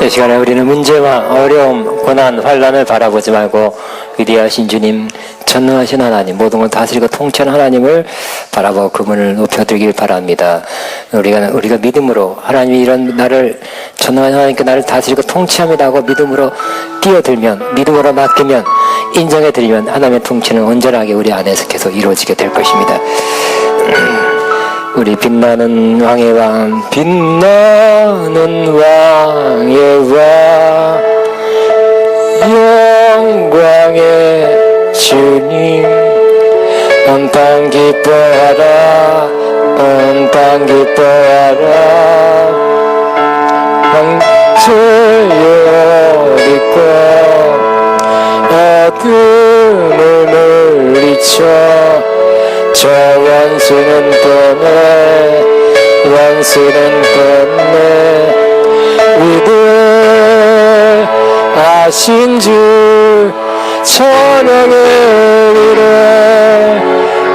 이 시간에 우리는 문제와 어려움, 고난, 환난을 바라보지 말고 위대하신 주님, 전능하신 하나님, 모든 걸 다스리고 통치하는 하나님을 바라보고 그분을 높여드리길 바랍니다. 우리가 믿음으로 하나님이 이런 나를 전능한 하나님께 나를 다스리고 통치합니다 하고 믿음으로 뛰어들면, 믿음으로 맡기면, 인정해드리면 하나님의 통치는 온전하게 우리 안에서 계속 이루어지게 될 것입니다. 우리 빛나는 왕의 왕, 빛나는 왕의 왕, 영광의 주님, 온 땅 기뻐하라, 온 땅 기뻐하라. 황제여 믿고 어둠을 물리쳐 저 원수는 떠내, 원수는 떠내. 위대하신 주 찬양의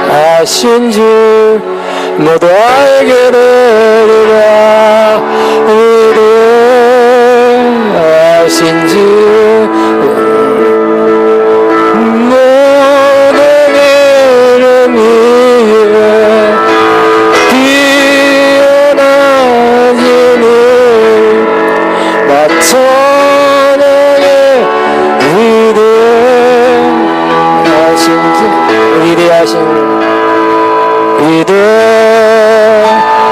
위대하신 주 모두 알게 되리라. 위대하신 주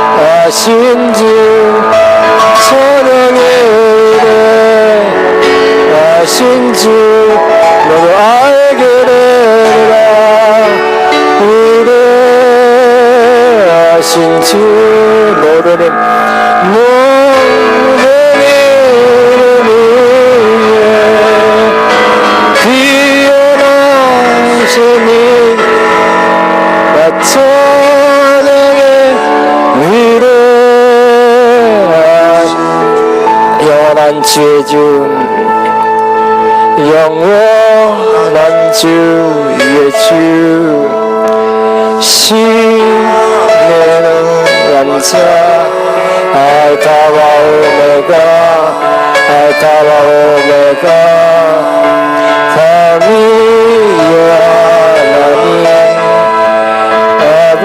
위대하신 주 찬양의 위대하신 주 모두 알게 되리라. 위대하신 주 모든 이름 위에 귀연하신 이 영원한 주의 주, 영원한 주의 주, 신내는 완자, 알파와 오메가, 알파와 오메가, 삼위의 하나님, 아버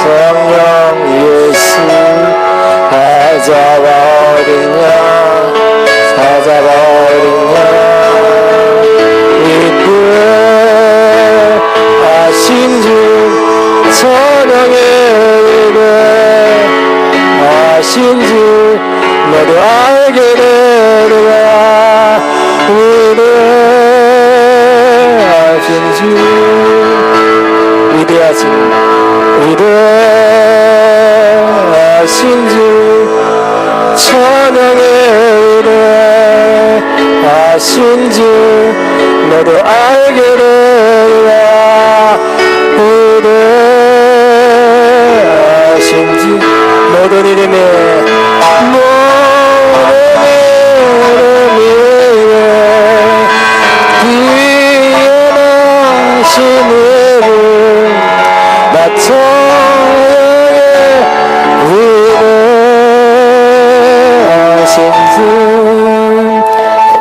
성령 예수, 사자와 어린 양, 사자와 어린 양, 위대하신 주 찬양의 위대하신 주 모두 알게 되리라. 위대하신 주, 위대하신 주 찬양의 위대하신 주 모두 알게 되리라. 위대하신 주 모든 이름에 귀연하신 이름 맞춰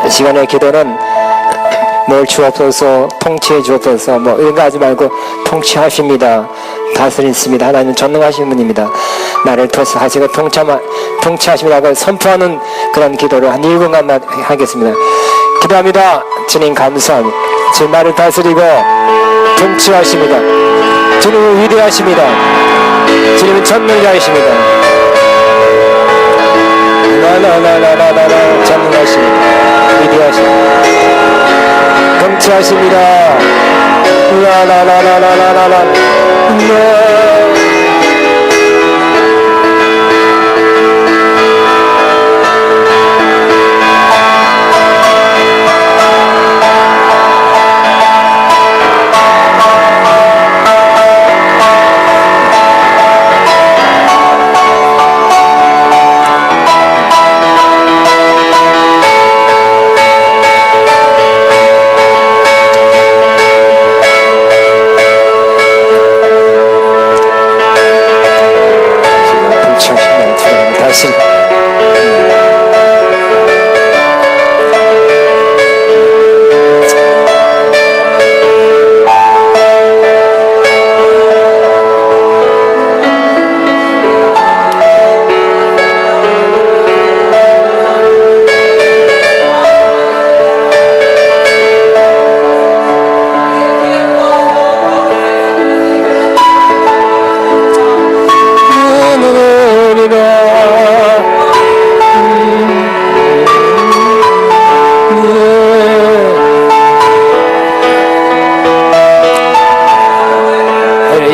시간의 기도는 뭘 주옵소서, 통치해 주옵소서, 뭐 이런 거 하지 말고 통치하십니다. 다스리십니다. 하나님은 전능하신 분입니다. 나를 토스하시고 통치하십니다고 선포하는 그런 기도를 한 1분간 하겠습니다. 기도합니다. 주님 감사합니다. 주님 나를 다스리고 통치하십니다. 주님은 위대하십니다. 주님은 전능자이십니다. 나나나나나나 전능하십니다. 위대하십니다. 통치하십니다. 나나나나나나나 다시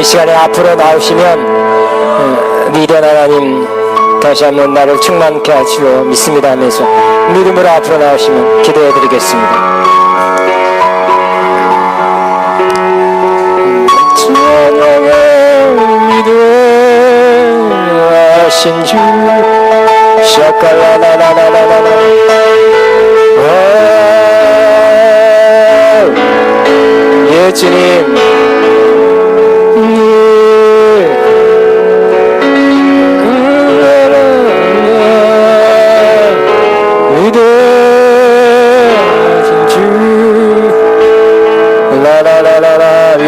이 시간에 앞으로 나오시면 미련 하나님 다시 한번 나를 충만케 하시고 믿습니다 하면서 믿음으로 앞으로 나오시면 기도해 드리겠습니다. 찬양의 믿음하신 주 샤칼라나나나나나 예 주님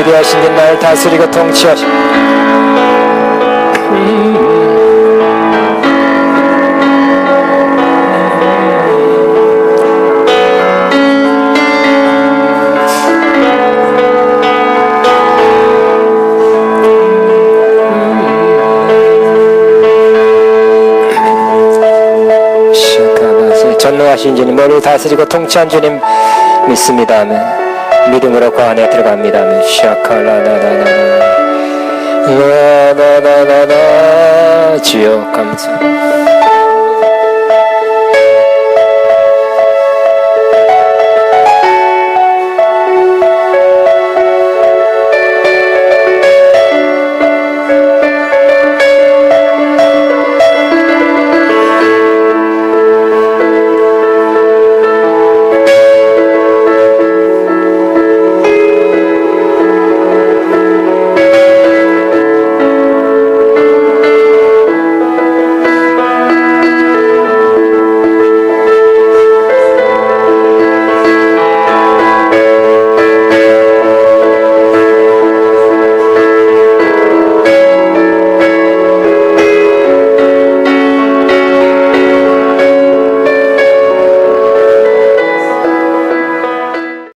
위대하신 분 나를 다스리고 통치하시고 전능하신 주님 머리를 다스리고 통치한 주님 믿습니다 하면 믿음으로 그 안에 들어갑니다. 샤칼라나나나나 라나나나나 주여 감사.